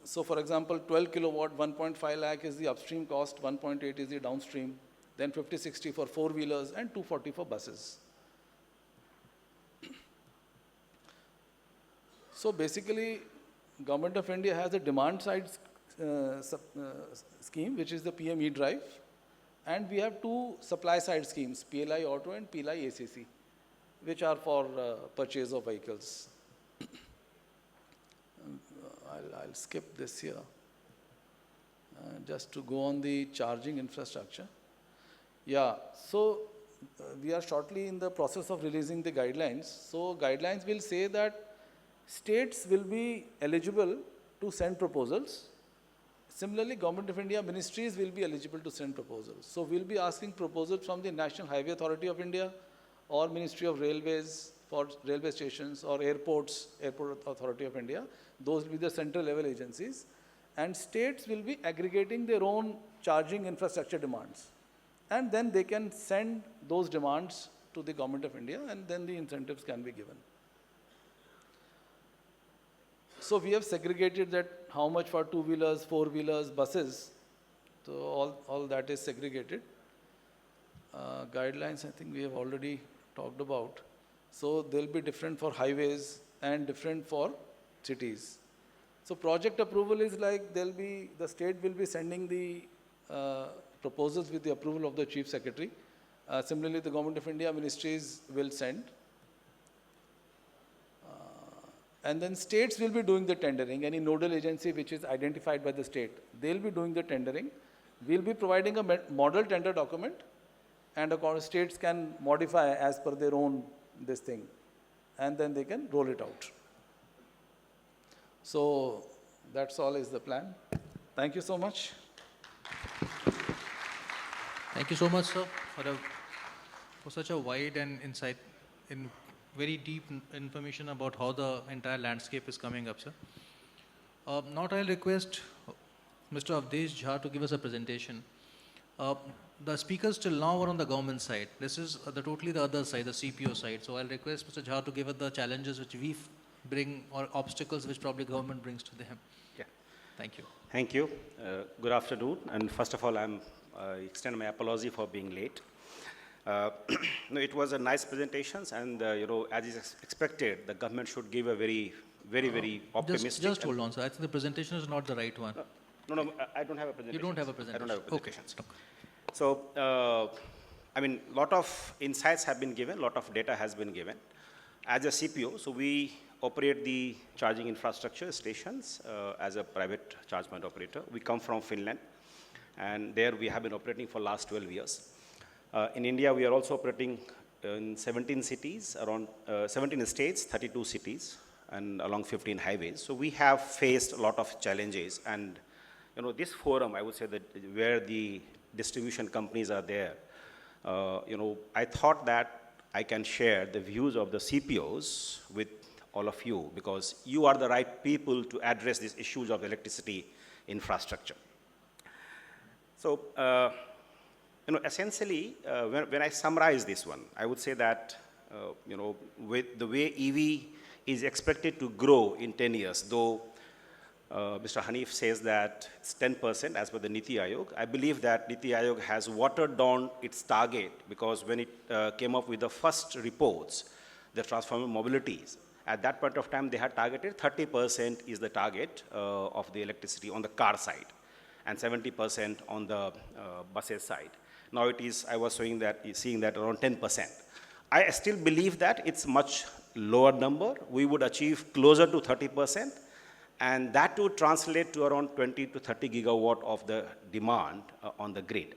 So for example, 12 kilowatt, 1.5 lakh is the upstream cost, 1.8 is the downstream, then 50-60 for four-wheelers and 240 for buses. So basically, Government of India has a demand side scheme, which is the PME drive, and we have two supply side schemes, PLI Auto and PLI ACC, which are for purchase of vehicles. I'll skip this here, just to go on the charging infrastructure. Yeah, so we are shortly in the process of releasing the guidelines. So guidelines will say that states will be eligible to send proposals. Similarly, Government of India ministries will be eligible to send proposals. So we'll be asking proposals from the National Highway Authority of India or Ministry of Railways for railway stations or airports, Airport Authority of India. Those will be the central level agencies. And states will be aggregating their own charging infrastructure demands. And then they can send those demands to the Government of India, and then the incentives can be given. So we have segregated that how much for two-wheelers, four-wheelers, buses. So all that is segregated. Guidelines, I think we have already talked about. So they'll be different for highways and different for cities. So project approval is like the state will be sending the proposals with the approval of the Chief Secretary. Similarly, the Government of India ministries will send. And then states will be doing the tendering. Any nodal agency which is identified by the state, they'll be doing the tendering. We'll be providing a model tender document, and states can modify as per their own this thing. And then they can roll it out. So that's all is the plan. Thank you so much. Thank you so much, sir, for such a wide and insight in very deep information about how the entire landscape is coming up, sir. Now I'll request Mr. Avdesh Jha to give us a presentation. The speakers till now are on the government side. This is totally the other side, the CPO side. So I'll request Mr. Jha to give us the challenges which we bring or obstacles which probably government brings to them. Yeah. Thank you. Thank you. Good afternoon. And first of all, I extend my apology for being late. No, it was a nice presentation, and as is expected, the government should give a very optimistic. Just hold on, sir. I think the presentation is not the right one. No, I don't have a presentation. You don't have a presentation. I don't have a presentation. Okay. So, I mean, lot of insights have been given, lot of data has been given. As a CPO, so we operate the charging infrastructure stations as a private charge point operator. We come from Finland, and there we have been operating for last 12 years. In India, we are also operating in 17 cities, around 17 states, 32 cities, and along 15 highways. So we have faced a lot of challenges, and this forum, I would say that where the distribution companies are there, I thought that I can share the views of the CPOs with all of you, because you are the right people to address these issues of electricity infrastructure. So, essentially, when I summarize this one, I would say that, with the way EV is expected to grow in 10 years, though Mr. Hanif says that it's 10% as per the Niti Aayog. I believe that Niti Aayog has watered down its target, because when it came up with the first reports, the transformer mobilities, at that point of time, they had targeted 30% is the target of the electricity on the car side, and 70% on the buses side. Now it is, I was seeing that around 10%. I still believe that it's much lower number. We would achieve closer to 30%, and that would translate to around 20 to 30 gigawatt of the demand on the grid.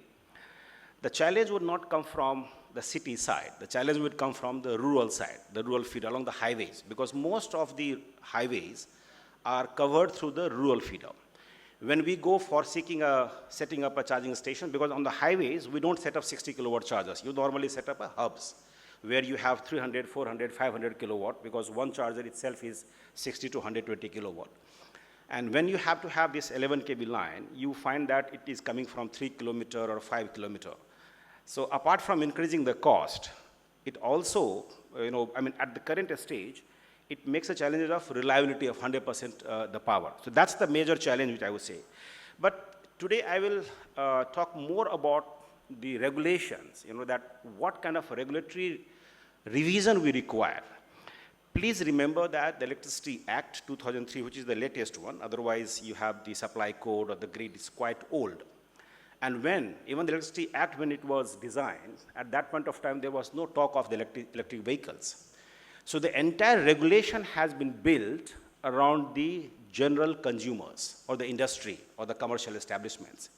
The challenge would not come from the city side. The challenge would come from the rural side, the rural feeder along the highways, because most of the highways are covered through the rural feeder. When we go for setting up a charging station, because on the highways, we don't set up 60 kilowatt chargers. You normally set up hubs. where you have 300, 400, 500 kilowatt, because one charger itself is 60 to 120 kilowatt. And when you have to have this 11 kV line, you find that it is coming from 3 kilometer or 5 kilometer. So apart from increasing the cost, it also, at the current stage, it makes a challenge of reliability of 100% the power. So that's the major challenge which I would say. But today I will talk more about the regulations, that what kind of regulatory revision we require. Please remember that the Electricity Act 2003, which is the latest one, otherwise you have the supply code or the grid is quite old. And even the Electricity Act, when it was designed, at that point of time, there was no talk of the electric vehicles. So the entire regulation has been built around the general consumers or the industry or the commercial establishments.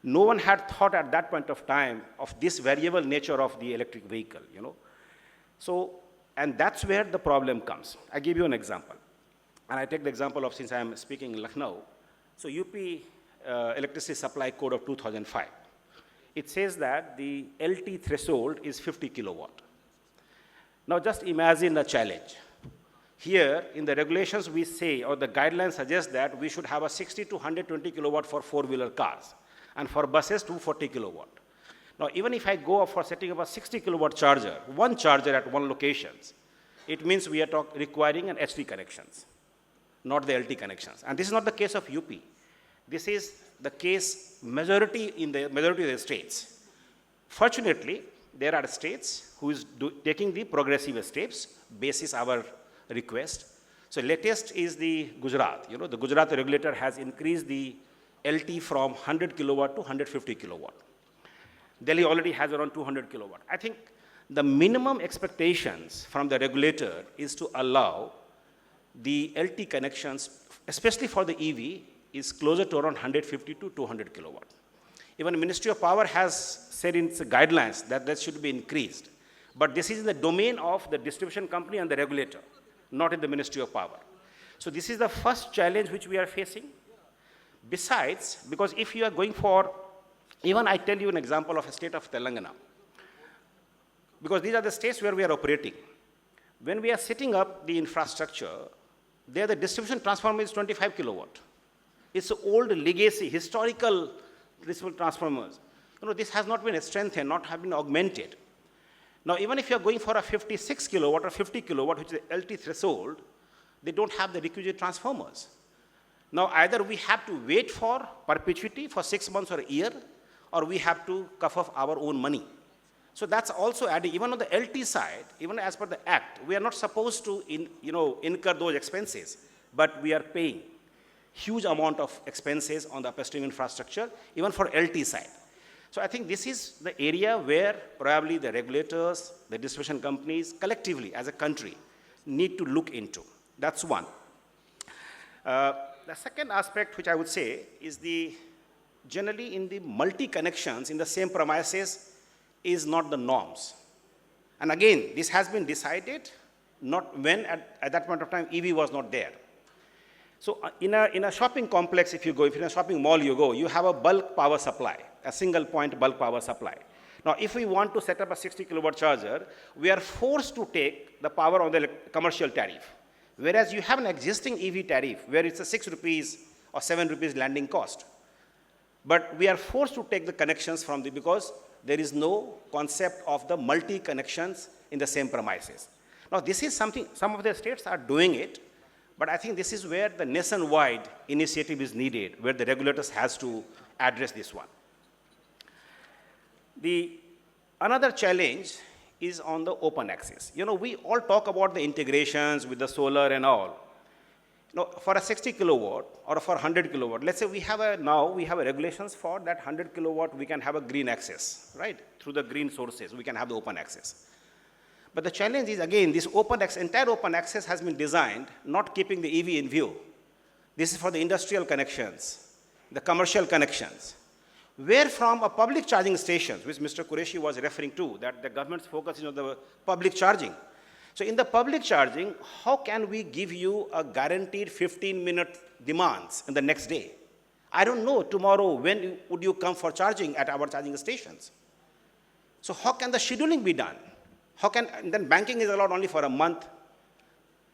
No one had thought at that point of time of this variable nature of the electric vehicle, So, and that's where the problem comes. I give you an example. And I take the example of, since I am speaking in Lucknow, so UP Electricity Supply Code of 2005. It says that the LT threshold is 50 kilowatt. Now just imagine a challenge. Here in the regulations we say, or the guidelines suggest that we should have a 60 to 120 kilowatt for four-wheeler cars, and for buses 240 kilowatt. Now even if I go up for setting up a 60 kilowatt charger, one charger at one location, it means we are requiring an HT connections, not the LT connections. And this is not the case of UP. This is the case majority of the states. Fortunately, there are states who is taking the progressive steps basis our request. So latest is the Gujarat. The Gujarat regulator has increased the LT from 100 kilowatt to 150 kilowatt. Delhi already has around 200 kilowatt. I think the minimum expectations from the regulator is to allow the LT connections, especially for the EV, is closer to around 150 to 200 kilowatt. Even the Ministry of Power has said in its guidelines that that should be increased. But this is in the domain of the distribution company and the regulator, not in the Ministry of Power. So this is the first challenge which we are facing. Besides, because if you are going for, even I tell you an example of a state of Telangana, because these are the states where we are operating. When we are setting up the infrastructure, there the distribution transformer is 25 kilowatt. It's old legacy, historical transformers. This has not been strengthened, not have been augmented. Now, even if you're going for a 56 kilowatt or 50 kilowatt, which is the LT threshold, they don't have the requisite transformers. Now, either we have to wait for perpetuity for 6 months or a year, or we have to cough off our own money. So that's also adding, even on the LT side, even as per the Act, we are not supposed to incur those expenses, but we are paying huge amount of expenses on the upstream infrastructure, even for LT side. So I think this is the area where probably the regulators, the distribution companies, collectively as a country, need to look into. That's one. The second aspect which I would say is generally in the multi-connections in the same premises is not the norms. And again, this has been decided not when at that point of time EV was not there. So in a shopping complex, if in a shopping mall you have a bulk power supply, a single point bulk power supply. Now, if we want to set up a 60 kilowatt charger, we are forced to take the power on the commercial tariff. Whereas you have an existing EV tariff where it's a 6 rupees or 7 rupees landing cost. But we are forced to take the connections from because there is no concept of the multi-connections in the same premises. Now, this is something, some of the states are doing it, but I think this is where the nationwide initiative is needed, where the regulators has to address this one. Another challenge is on the open access. We all talk about the integrations with the solar and all. For a 60 kilowatt or for 100 kilowatt, let's say we have regulations for that 100 kilowatt, we can have a green access, right? Through the green sources, we can have the open access. But the challenge is, again, this entire open access has been designed not keeping the EV in view. This is for the industrial connections, the commercial connections, where from a public charging stations, which Mr. Qureshi was referring to, that the government's focus is on the public charging. So in the public charging, how can we give you a guaranteed 15-minute demands in the next day? I don't know tomorrow when would you come for charging at our charging stations. So how can the scheduling be done? How can, and then banking is allowed only for a month.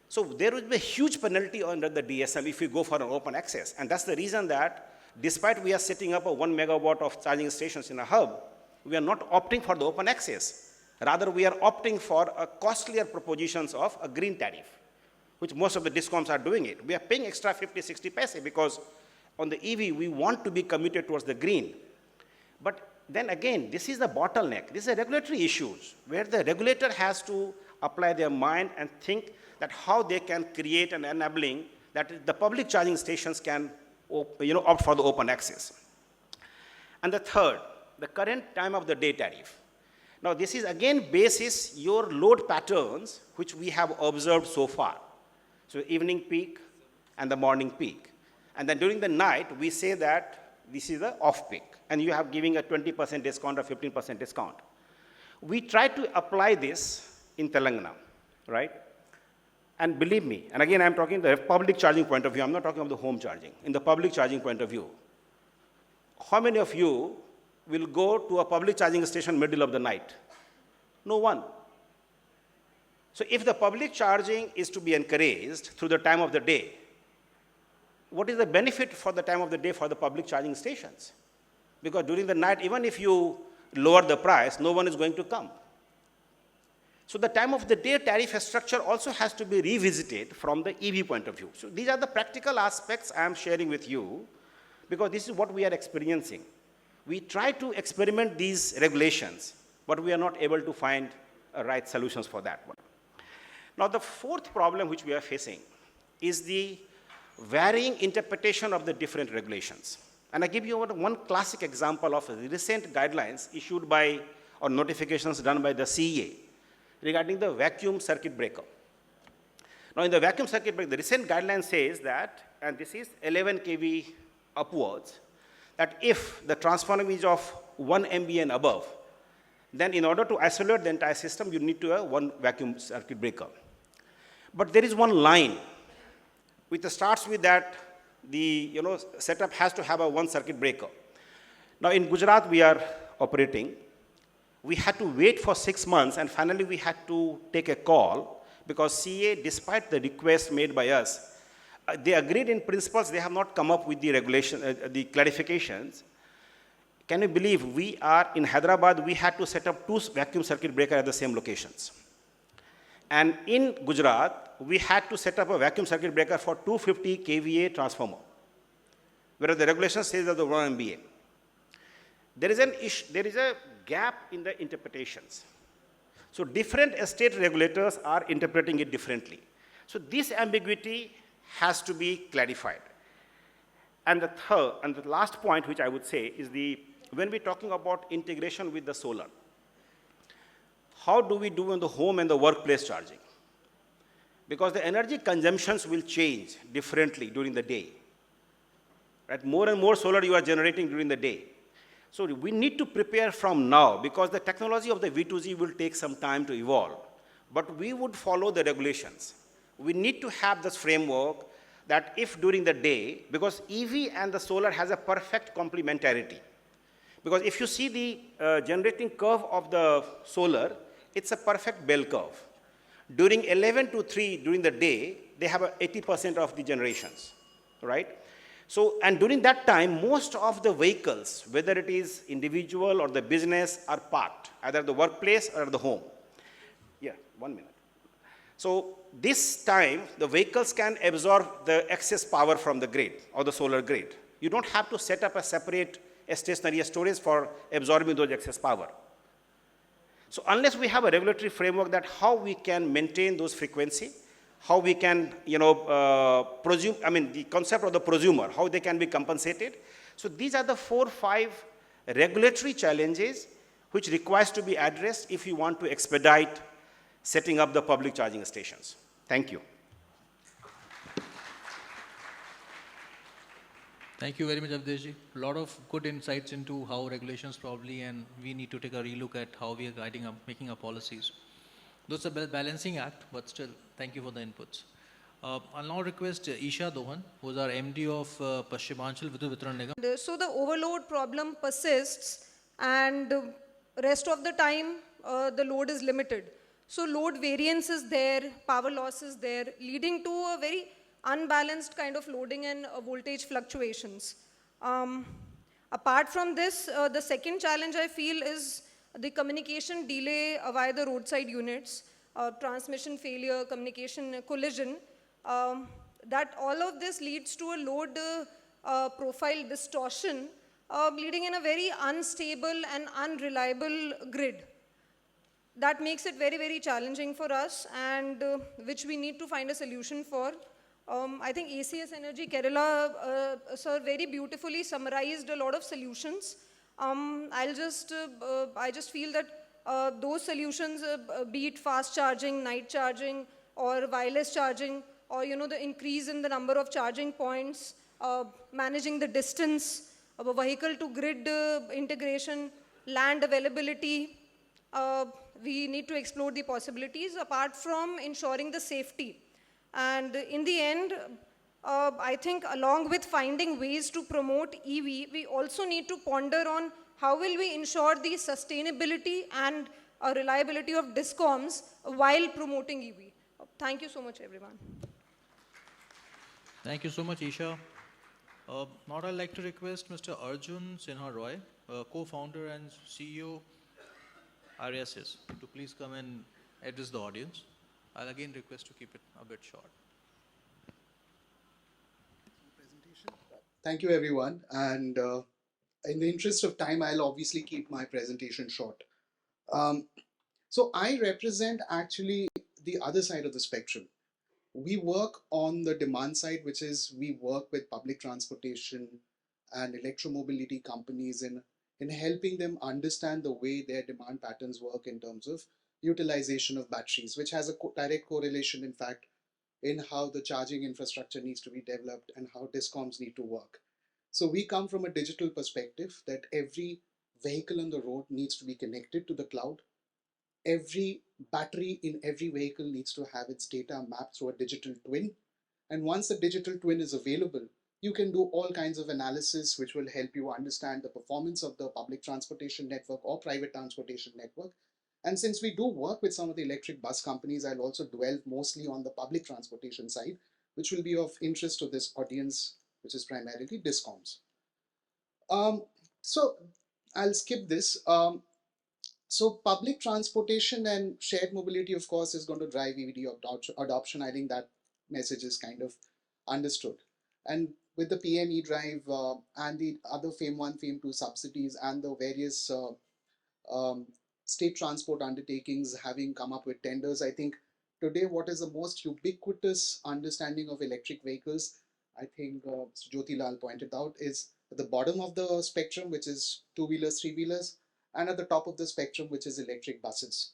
So there will be a huge penalty under the DSM if we go for an open access. And that's the reason that despite we are setting up a 1 megawatt of charging stations in a hub, we are not opting for the open access. Rather, we are opting for a costlier propositions of a green tariff, which most of the DISCOMs are doing it. We are paying extra 50, 60 paise because on the EV, we want to be committed towards the green. But then again, this is the bottleneck. These are regulatory issues where the regulator has to apply their mind and think that how they can create an enabling that the public charging stations can opt for the open access. And the third, the current time of the day tariff. Now this is again basis your load patterns which we have observed so far. So evening peak and the morning peak. And then during the night, we say that this is the off peak and you have giving a 20% discount or 15% discount. We try to apply this in Telangana, right? And believe me, and again, I'm talking the public charging point of view. I'm not talking about the home charging. In the public charging point of view, how many of you will go to a public charging station middle of the night? No one. So if the public charging is to be encouraged through the time of the day, what is the benefit for the time of the day for the public charging stations? Because during the night, even if you lower the price, no one is going to come. So the time of the day tariff structure also has to be revisited from the EV point of view. So these are the practical aspects I am sharing with you because this is what we are experiencing. We try to experiment these regulations, but we are not able to find right solutions for that one. Now the fourth problem which we are facing is the varying interpretation of the different regulations. And I give you one classic example of recent guidelines issued by or notifications done by the CEA regarding the vacuum circuit breaker. Now in the vacuum circuit breaker, the recent guideline says that, and this is 11 kV upwards, that if the transformer is of 1 MVA and above, then in order to isolate the entire system, you need to have one vacuum circuit breaker. But there is one line which starts with that the setup has to have a one circuit breaker. Now in Gujarat we are operating. We had to wait for 6 months and finally we had to take a call because CA, despite the request made by us, they agreed in principles, they have not come up with the regulation, the clarifications. Can you believe we are in Hyderabad, we had to set up 2 vacuum circuit breakers at the same locations. And in Gujarat, we had to set up a vacuum circuit breaker for 250 kVA transformer, whereas the regulation says that the 1 MVA. There is a gap in the interpretations. So different state regulators are interpreting it differently. So this ambiguity has to be clarified. And the third, and the last point which I would say is when we're talking about integration with the solar, how do we do in the home and the workplace charging? Because the energy consumptions will change differently during the day. Right? More and more solar you are generating during the day. So we need to prepare from now because the technology of the V2G will take some time to evolve. But we would follow the regulations. We need to have this framework that if during the day, because EV and the solar has a perfect complementarity. Because if you see the generating curve of the solar, it's a perfect bell curve. During 11 to 3 during the day, they have 80% of the generations, right? So, and during that time, most of the vehicles, whether it is individual or the business, are parked, either the workplace or the home. Yeah, 1 minute. So this time, the vehicles can absorb the excess power from the grid or the solar grid. You don't have to set up a separate stationary storage for absorbing those excess power. So unless we have a regulatory framework that how we can maintain those frequency, how we can, the concept of the prosumer, how they can be compensated. So these are the 4 or 5 regulatory challenges which requires to be addressed if you want to expedite setting up the public charging stations. Thank you. Thank you very much, Avdeshji. A lot of good insights into how regulations probably, and we need to take a relook at how we are guiding up, making our policies. Though it's a balancing act, but still, thank you for the inputs. I'll now request Isha Dohan, who is our MD of Paschimanchal Vidyut Vitran Nigam. So the overload problem persists and rest of the time the load is limited. So load variance is there, power loss is there, leading to a very unbalanced kind of loading and voltage fluctuations. Apart from this, the second challenge I feel is the communication delay via the roadside units, transmission failure, communication collision. That all of this leads to a load profile distortion, leading in a very unstable and unreliable grid. That makes it very, very challenging for us, and which we need to find a solution for. I think ACS Energy Kerala, sir, very beautifully summarized a lot of solutions. I just feel that those solutions, be it fast charging, night charging, or wireless charging, or the increase in the number of charging points, managing the distance, vehicle to grid integration, land availability. We need to explore the possibilities apart from ensuring the safety. And in the end, I think along with finding ways to promote EV, we also need to ponder on how will we ensure the sustainability and reliability of DISCOMs while promoting EV. Thank you so much, everyone. Thank you so much, Isha. Now I'd like to request Mr. Arjun Sinha Roy, co-founder and CEO, RSS, to please come and address the audience. I'll again request to keep it a bit short. Thank you, everyone. And in the interest of time, I'll obviously keep my presentation short. So I represent actually the other side of the spectrum. We work on the demand side, which is we work with public transportation and electromobility companies in helping them understand the way their demand patterns work in terms of utilization of batteries, which has a direct correlation, in fact, in how the charging infrastructure needs to be developed and how DISCOMs need to work. So we come from a digital perspective that every vehicle on the road needs to be connected to the cloud. Every battery in every vehicle needs to have its data mapped through a digital twin. And once the digital twin is available, you can do all kinds of analysis which will help you understand the performance of the public transportation network or private transportation network. And since we do work with some of the electric bus companies, I'll also dwell mostly on the public transportation side, which will be of interest to this audience, which is primarily DISCOMs. So I'll skip this. So public transportation and shared mobility, of course, is going to drive EV adoption. I think that message is kind of understood. And with the PM e-drive and the other FAME 1, FAME 2 subsidies and the various state transport undertakings having come up with tenders, I think today what is the most ubiquitous understanding of electric vehicles, I think Jyoti Lal pointed out, is at the bottom of the spectrum, which is two-wheelers, three-wheelers, and at the top of the spectrum, which is electric buses.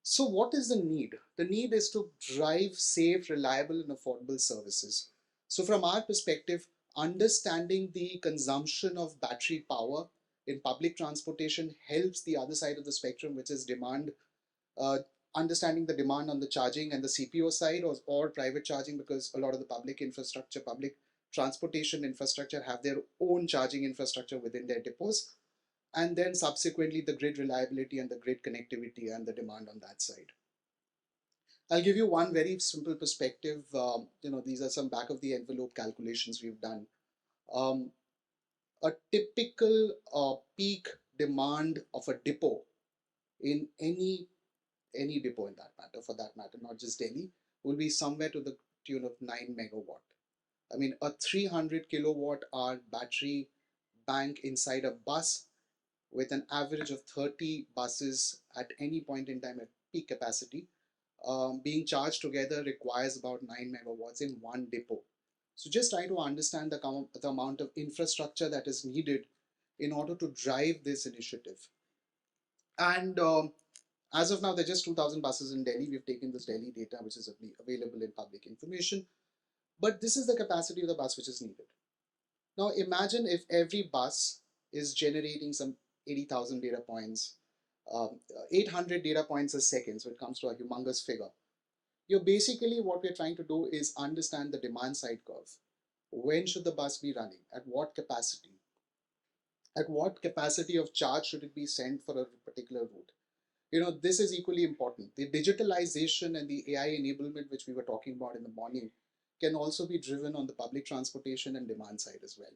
So what is the need? The need is to drive safe, reliable, and affordable services. So from our perspective, understanding the consumption of battery power in public transportation helps the other side of the spectrum, which is demand, understanding the demand on the charging and the CPO side or private charging, because a lot of the public infrastructure, public transportation infrastructure have their own charging infrastructure within their depots. And then subsequently the grid reliability and the grid connectivity and the demand on that side. I'll give you one very simple perspective. These are some back of the envelope calculations we've done. A typical peak demand of a depot in any depot in that matter, for that matter, not just Delhi, will be somewhere to the tune of 9 megawatt. I mean, a 300 kilowatt hour battery bank inside a bus with an average of 30 buses at any point in time at peak capacity, being charged together requires about 9 megawatts in one depot. So just try to understand the amount of infrastructure that is needed in order to drive this initiative. And as of now, there are just 2,000 buses in Delhi. We've taken this Delhi data, which is available in public information. But this is the capacity of the bus which is needed. Now imagine if every bus is generating some 80,000 data points, 800 data points a second, so it comes to a humongous figure. Basically what we're trying to do is understand the demand side curve. When should the bus be running? At what capacity? At what capacity of charge should it be sent for a particular route? This is equally important. The digitalization and the AI enablement, which we were talking about in the morning, can also be driven on the public transportation and demand side as well.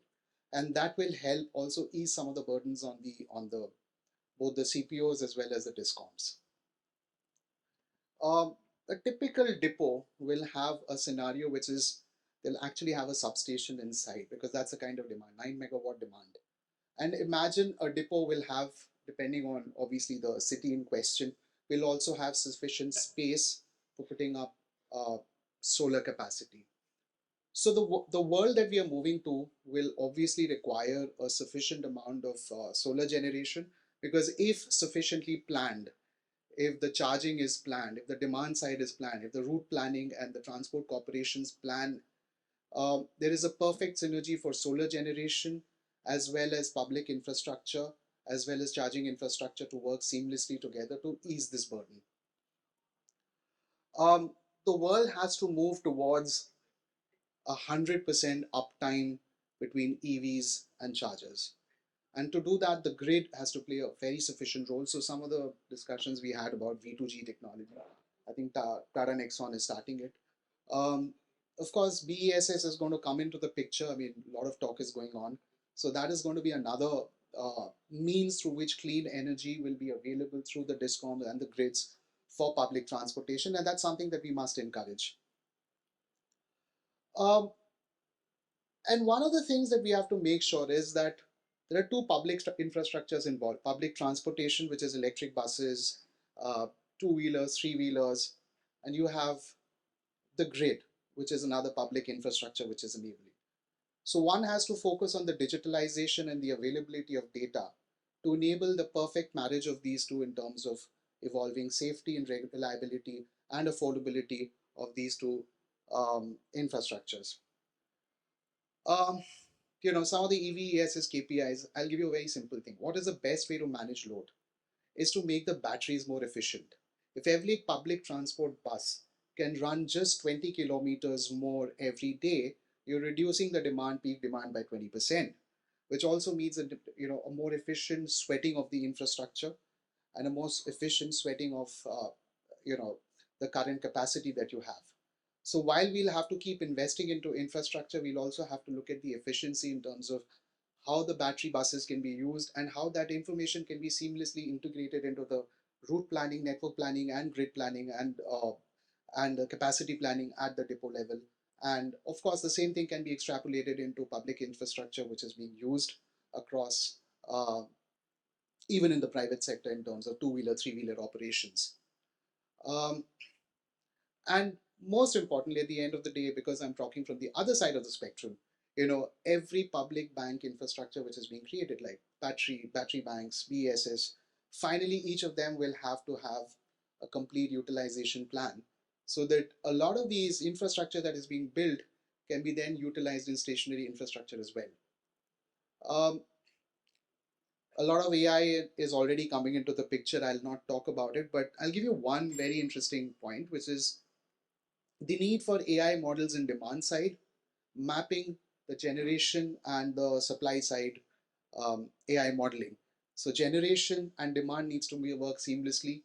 And that will help also ease some of the burdens on both the CPOs as well as the DISCOMs. A typical depot will have a scenario which is they'll actually have a substation inside, because that's the kind of demand, 9 megawatt demand. And imagine a depot will have, depending on obviously the city in question, will also have sufficient space for putting up solar capacity. So the world that we are moving to will obviously require a sufficient amount of solar generation, because if sufficiently planned, if the charging is planned, if the demand side is planned, if the route planning and the transport corporations plan, there is a perfect synergy for solar generation as well as public infrastructure, as well as charging infrastructure to work seamlessly together to ease this burden. The world has to move towards 100% uptime between EVs and chargers. And to do that, the grid has to play a very sufficient role. So some of the discussions we had about V2G technology, I think Tata Nexon is starting it. Of course, BESS is going to come into the picture. I mean, a lot of talk is going on. So that is going to be another means through which clean energy will be available through the DISCOMs and the grids for public transportation. And that's something that we must encourage. And one of the things that we have to make sure is that there are two public infrastructures involved: public transportation, which is electric buses, two-wheelers, three-wheelers, and you have the grid, which is another public infrastructure which is enabling. So one has to focus on the digitalization and the availability of data to enable the perfect marriage of these two in terms of evolving safety and reliability and affordability of these two infrastructures. Some of the EV ESS KPIs, I'll give you a very simple thing. What is the best way to manage load? Is to make the batteries more efficient. If every public transport bus can run just 20 kilometers more every day, you're reducing the peak demand by 20%, which also means a more efficient sweating of the infrastructure and a more efficient sweating of the current capacity that you have. So while we'll have to keep investing into infrastructure, we'll also have to look at the efficiency in terms of how the battery buses can be used and how that information can be seamlessly integrated into the route planning, network planning, and grid planning, and capacity planning at the depot level. And of course, the same thing can be extrapolated into public infrastructure, which is being used across, even in the private sector in terms of two-wheeler, three-wheeler operations. And most importantly, at the end of the day, because I'm talking from the other side of the spectrum, every public bank infrastructure which is being created, like battery banks, BESS, finally each of them will have to have a complete utilization plan, so that a lot of these infrastructure that is being built can be then utilized in stationary infrastructure as well. A lot of AI is already coming into the picture. I'll not talk about it, but I'll give you one very interesting point, which is the need for AI models in demand side, mapping the generation and the supply side AI modeling. So generation and demand needs to work seamlessly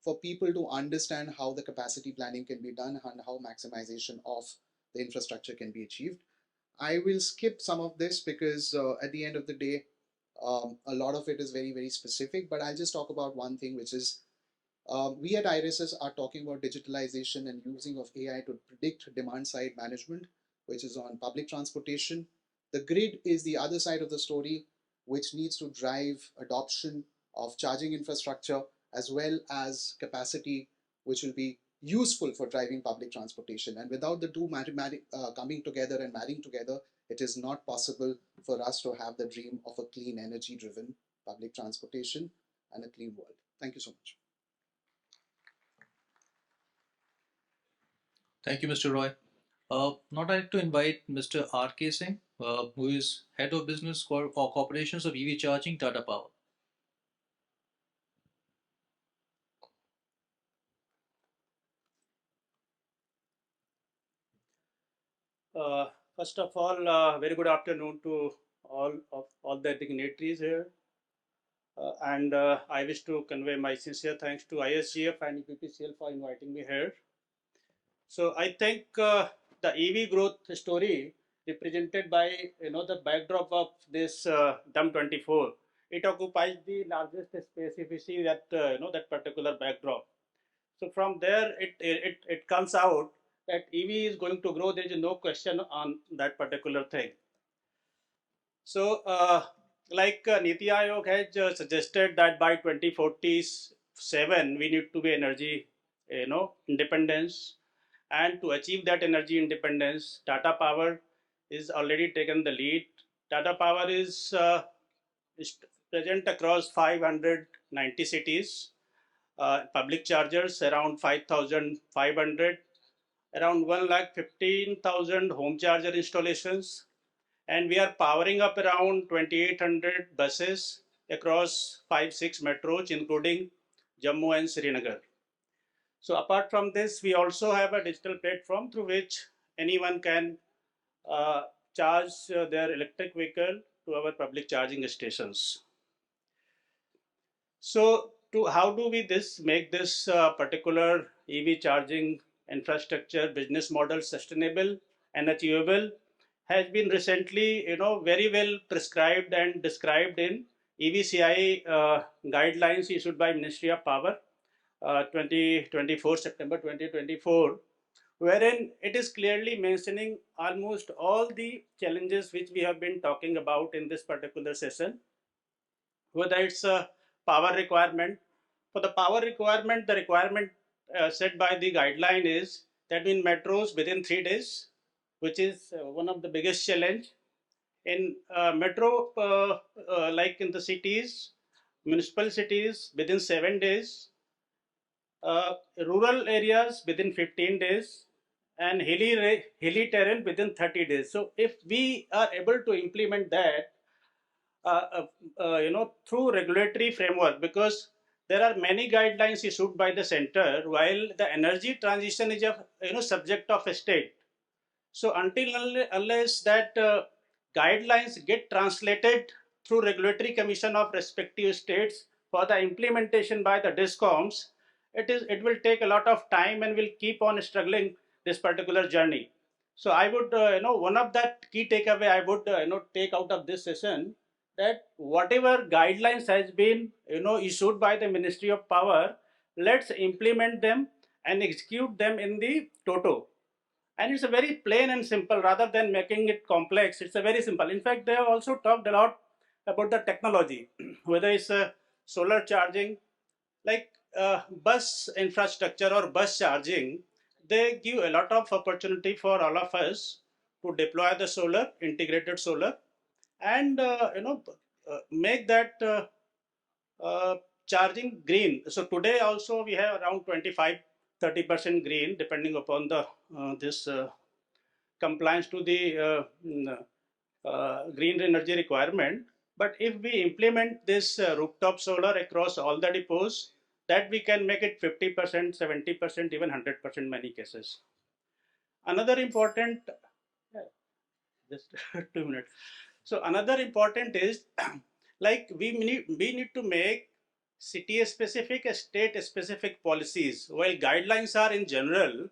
for people to understand how the capacity planning can be done and how maximization of the infrastructure can be achieved. I will skip some of this because at the end of the day, a lot of it is very, very specific, but I'll just talk about one thing, which is we at IRISs are talking about digitalization and using of AI to predict demand side management, which is on public transportation. The grid is the other side of the story, which needs to drive adoption of charging infrastructure as well as capacity, which will be useful for driving public transportation. And without the two coming together and marrying together, it is not possible for us to have the dream of a clean energy driven public transportation and a clean world. Thank you so much. Thank you, Mr. Roy. Now I'd like to invite Mr. R.K. Singh, who is Head of Business or Operations of EV Charging, Tata Power. First of all, very good afternoon to all the dignitaries here. I wish to convey my sincere thanks to ISGF and EPPCL for inviting me here. So I think the EV growth story represented by the backdrop of this DUM24, it occupies the largest space if you see that that particular backdrop. So from there it comes out that EV is going to grow. There is no question on that particular thing. So like Niti Aayog has suggested that by 2047 we need to be energy independence, and to achieve that energy independence, Tata Power is already taken the lead. Tata Power is present across 590 cities, public chargers around 5,500, around 1,15,000 home charger installations, and we are powering up around 2,800 buses across 5-6 metros, including Jammu and Srinagar. So apart from this, we also have a digital platform through which anyone can charge their electric vehicle to our public charging stations. So how do we make this particular EV charging infrastructure business model sustainable and achievable has been recently very well prescribed and described in EVCI guidelines issued by Ministry of Power 2024, September 2024, wherein it is clearly mentioning almost all the challenges which we have been talking about in this particular session, whether it's a power requirement. For the power requirement, the requirement set by the guideline is that in metros within 3 days, which is one of the biggest challenge. In metro, like in the cities, municipal cities within 7 days, rural areas within 15 days, and hilly terrain within 30 days. So if we are able to implement that, through regulatory framework, because there are many guidelines issued by the center, while the energy transition is a subject of a state. So until unless that guidelines get translated through regulatory commission of respective states for the implementation by the DISCOMs, it will take a lot of time and will keep on struggling this particular journey. So I would one of that key takeaway I would take out of this session, that whatever guidelines has been issued by the Ministry of Power, let's implement them and execute them in the toto. And it's a very plain and simple, rather than making it complex. It's a very simple. In fact, they have also talked a lot about the technology, whether it's solar charging, like bus infrastructure or bus charging. They give a lot of opportunity for all of us to deploy the solar, integrated solar, and make that charging green. So today also we have around 25-30% green, depending upon the this compliance to the green energy requirement. But if we implement this rooftop solar across all the depots, that we can make it 50%, 70%, even 100% many cases. Another important, just 2 minutes. So another important is like we need to make city specific, state specific policies, while guidelines are in general.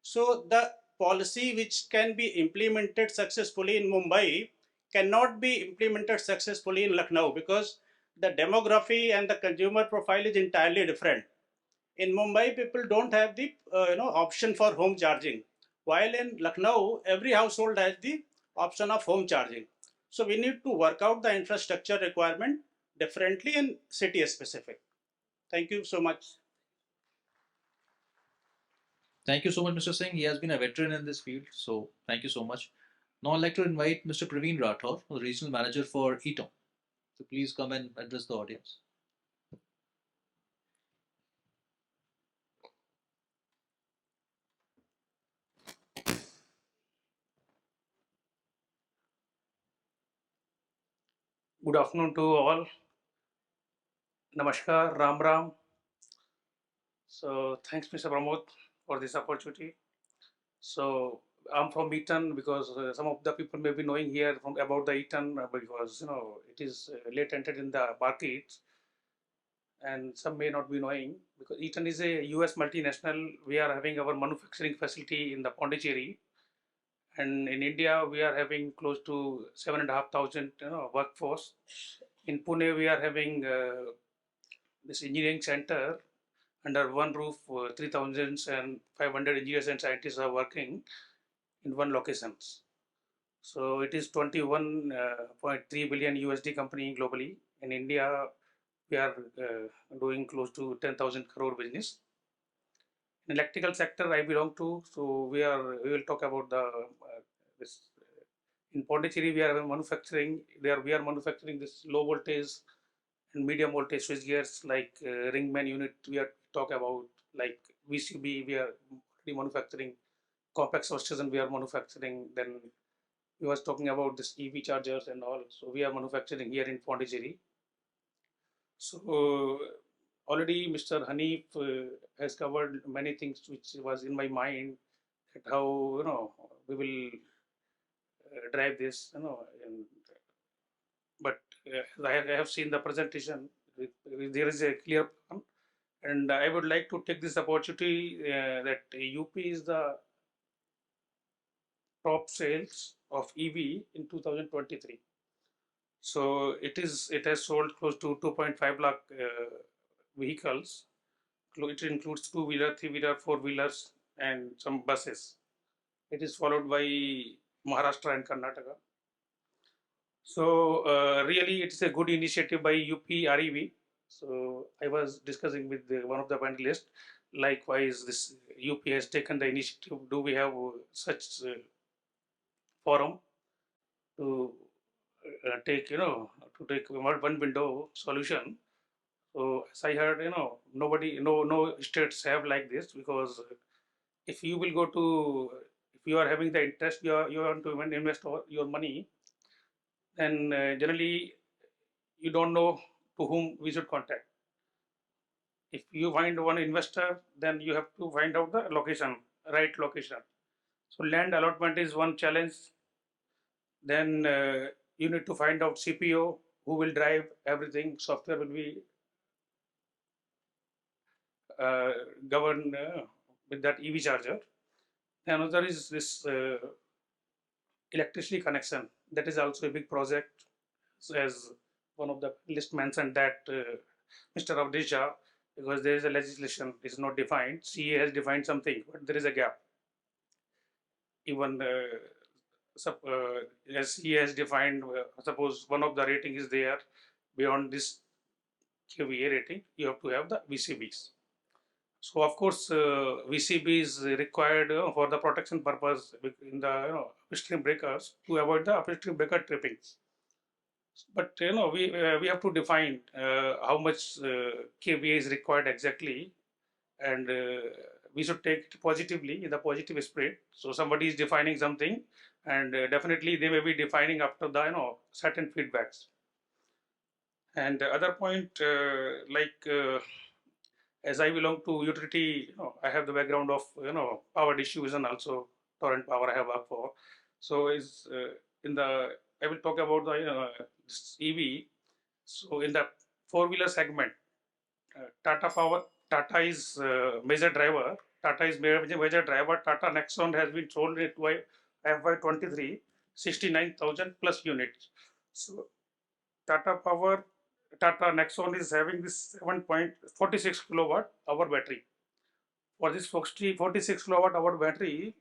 So the policy which can be implemented successfully in Mumbai cannot be implemented successfully in Lucknow, because the demography and the consumer profile is entirely different. In Mumbai, people don't have the option for home charging, while in Lucknow, every household has the option of home charging. So we need to work out the infrastructure requirement differently and city specific. Thank you so much. Thank you so much, Mr. Singh. He has been a veteran in this field, so thank you so much. Now I'd like to invite Mr. Praveen Rathore, the Regional Manager for ETOM. So please come and address the audience. Good afternoon to all. Namaskar, Ram Ram. So thanks, Mr. Pramod, for this opportunity. So I'm from Eton, because some of the people may be knowing here about the Eton, because it is late entered in the market. and some may not be knowing, because Eaton is a US multinational. We are having our manufacturing facility in the Pondicherry, and in India we are having close to 7,500 workforce. In Pune we are having this engineering center under one roof. 3,500 engineers and scientists are working in one location. So it is 21.3 billion USD company globally. In India, we are doing close to 10,000 crore business. In electrical sector, I belong to, so we will talk about the this. In Pondicherry, we are manufacturing. There we are manufacturing this low voltage and medium voltage switch gears like Ringman unit. We are talk about like VCB. We are manufacturing compact substation. We are manufacturing. Then we was talking about this EV chargers and all. So we are manufacturing here in Pondicherry. So already Mr. Hanif has covered many things which was in my mind, that how we will drive this, but I have seen the presentation. There is a clear plan, and I would like to take this opportunity that UP is the top sales of EV in 2023. So it has sold close to 2.5 lakh vehicles. It includes two-wheeler, three-wheeler, four-wheelers, and some buses. It is followed by Maharashtra and Karnataka. So really, it is a good initiative by UP REV. So I was discussing with one of the panelists. Likewise, this UP has taken the initiative. Do we have such forum to take one window solution? So as I heard, no states have like this, because if you will go to, if you are having the interest, you want to invest your money, then generally you don't know to whom we should contact. If you find one investor, then you have to find out the location, right location. So land allotment is one challenge. Then you need to find out CPO who will drive everything. Software will be governed with that EV charger. Another is this electricity connection. That is also a big project. So as one of the list mentioned that Mr. Avdesha, because there is a legislation is not defined. CA has defined something, but there is a gap. Even as he has defined, suppose one of the rating is there, beyond this KVA rating, you have to have the VCBs. So of course, VCB is required for the protection purpose in the upstream breakers to avoid the upstream breaker trippings. But we have to define how much KVA is required exactly, and we should take it positively in the positive spirit. So somebody is defining something, and definitely they may be defining after the certain feedbacks. And the other point, as I belong to utility, I have the background of power distribution, also torrent power I have worked for. So is I will talk about the EV. So in the four-wheeler segment, Tata is major driver. Tata is major driver. Tata Nexon has been sold in FY23, 69,000 plus units. So Tata Nexon is having this 7.46 kilowatt hour battery. For this 46 kilowatt hour battery,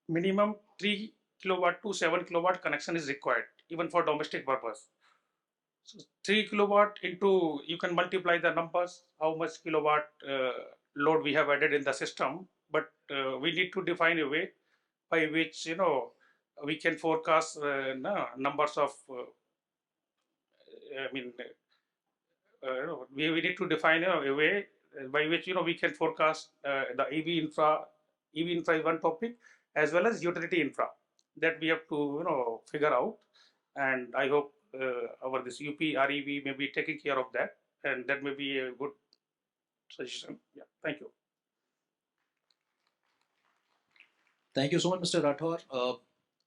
minimum 3 kilowatt to 7 kilowatt connection is required, even for domestic purpose. So 3 kilowatt into, you can multiply the numbers, how much kilowatt load we have added in the system, but we need to define a way by which we can forecast numbers of we need to define a way by which we can forecast the EV infra. EV infra is one topic, as well as utility infra, that we have to figure out, and I hope our this UP REV may be taking care of that, and that may be a good suggestion. Yeah, thank you. Thank you so much, Mr. Rathore.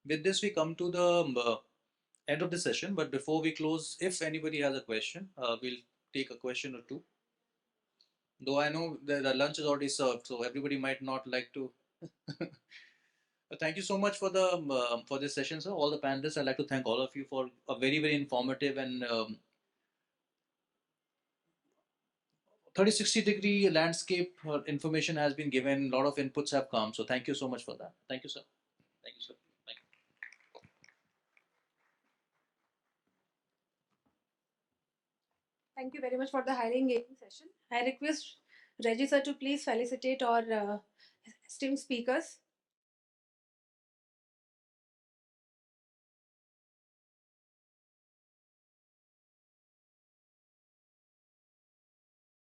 With this, we come to the end of the session. But before we close, if anybody has a question, we'll take a question or two. Though I know the lunch is already served, so everybody might not like to. Thank you so much for this session, sir. All the panelists, I'd like to thank all of you for a very informative and 360-degree landscape information has been given. A lot of inputs have come. So thank you so much for that. Thank you, sir. Thank you, sir. Thank you. Thank you very much for the highly engaging session. I request Reggie sir to please felicitate our esteemed speakers.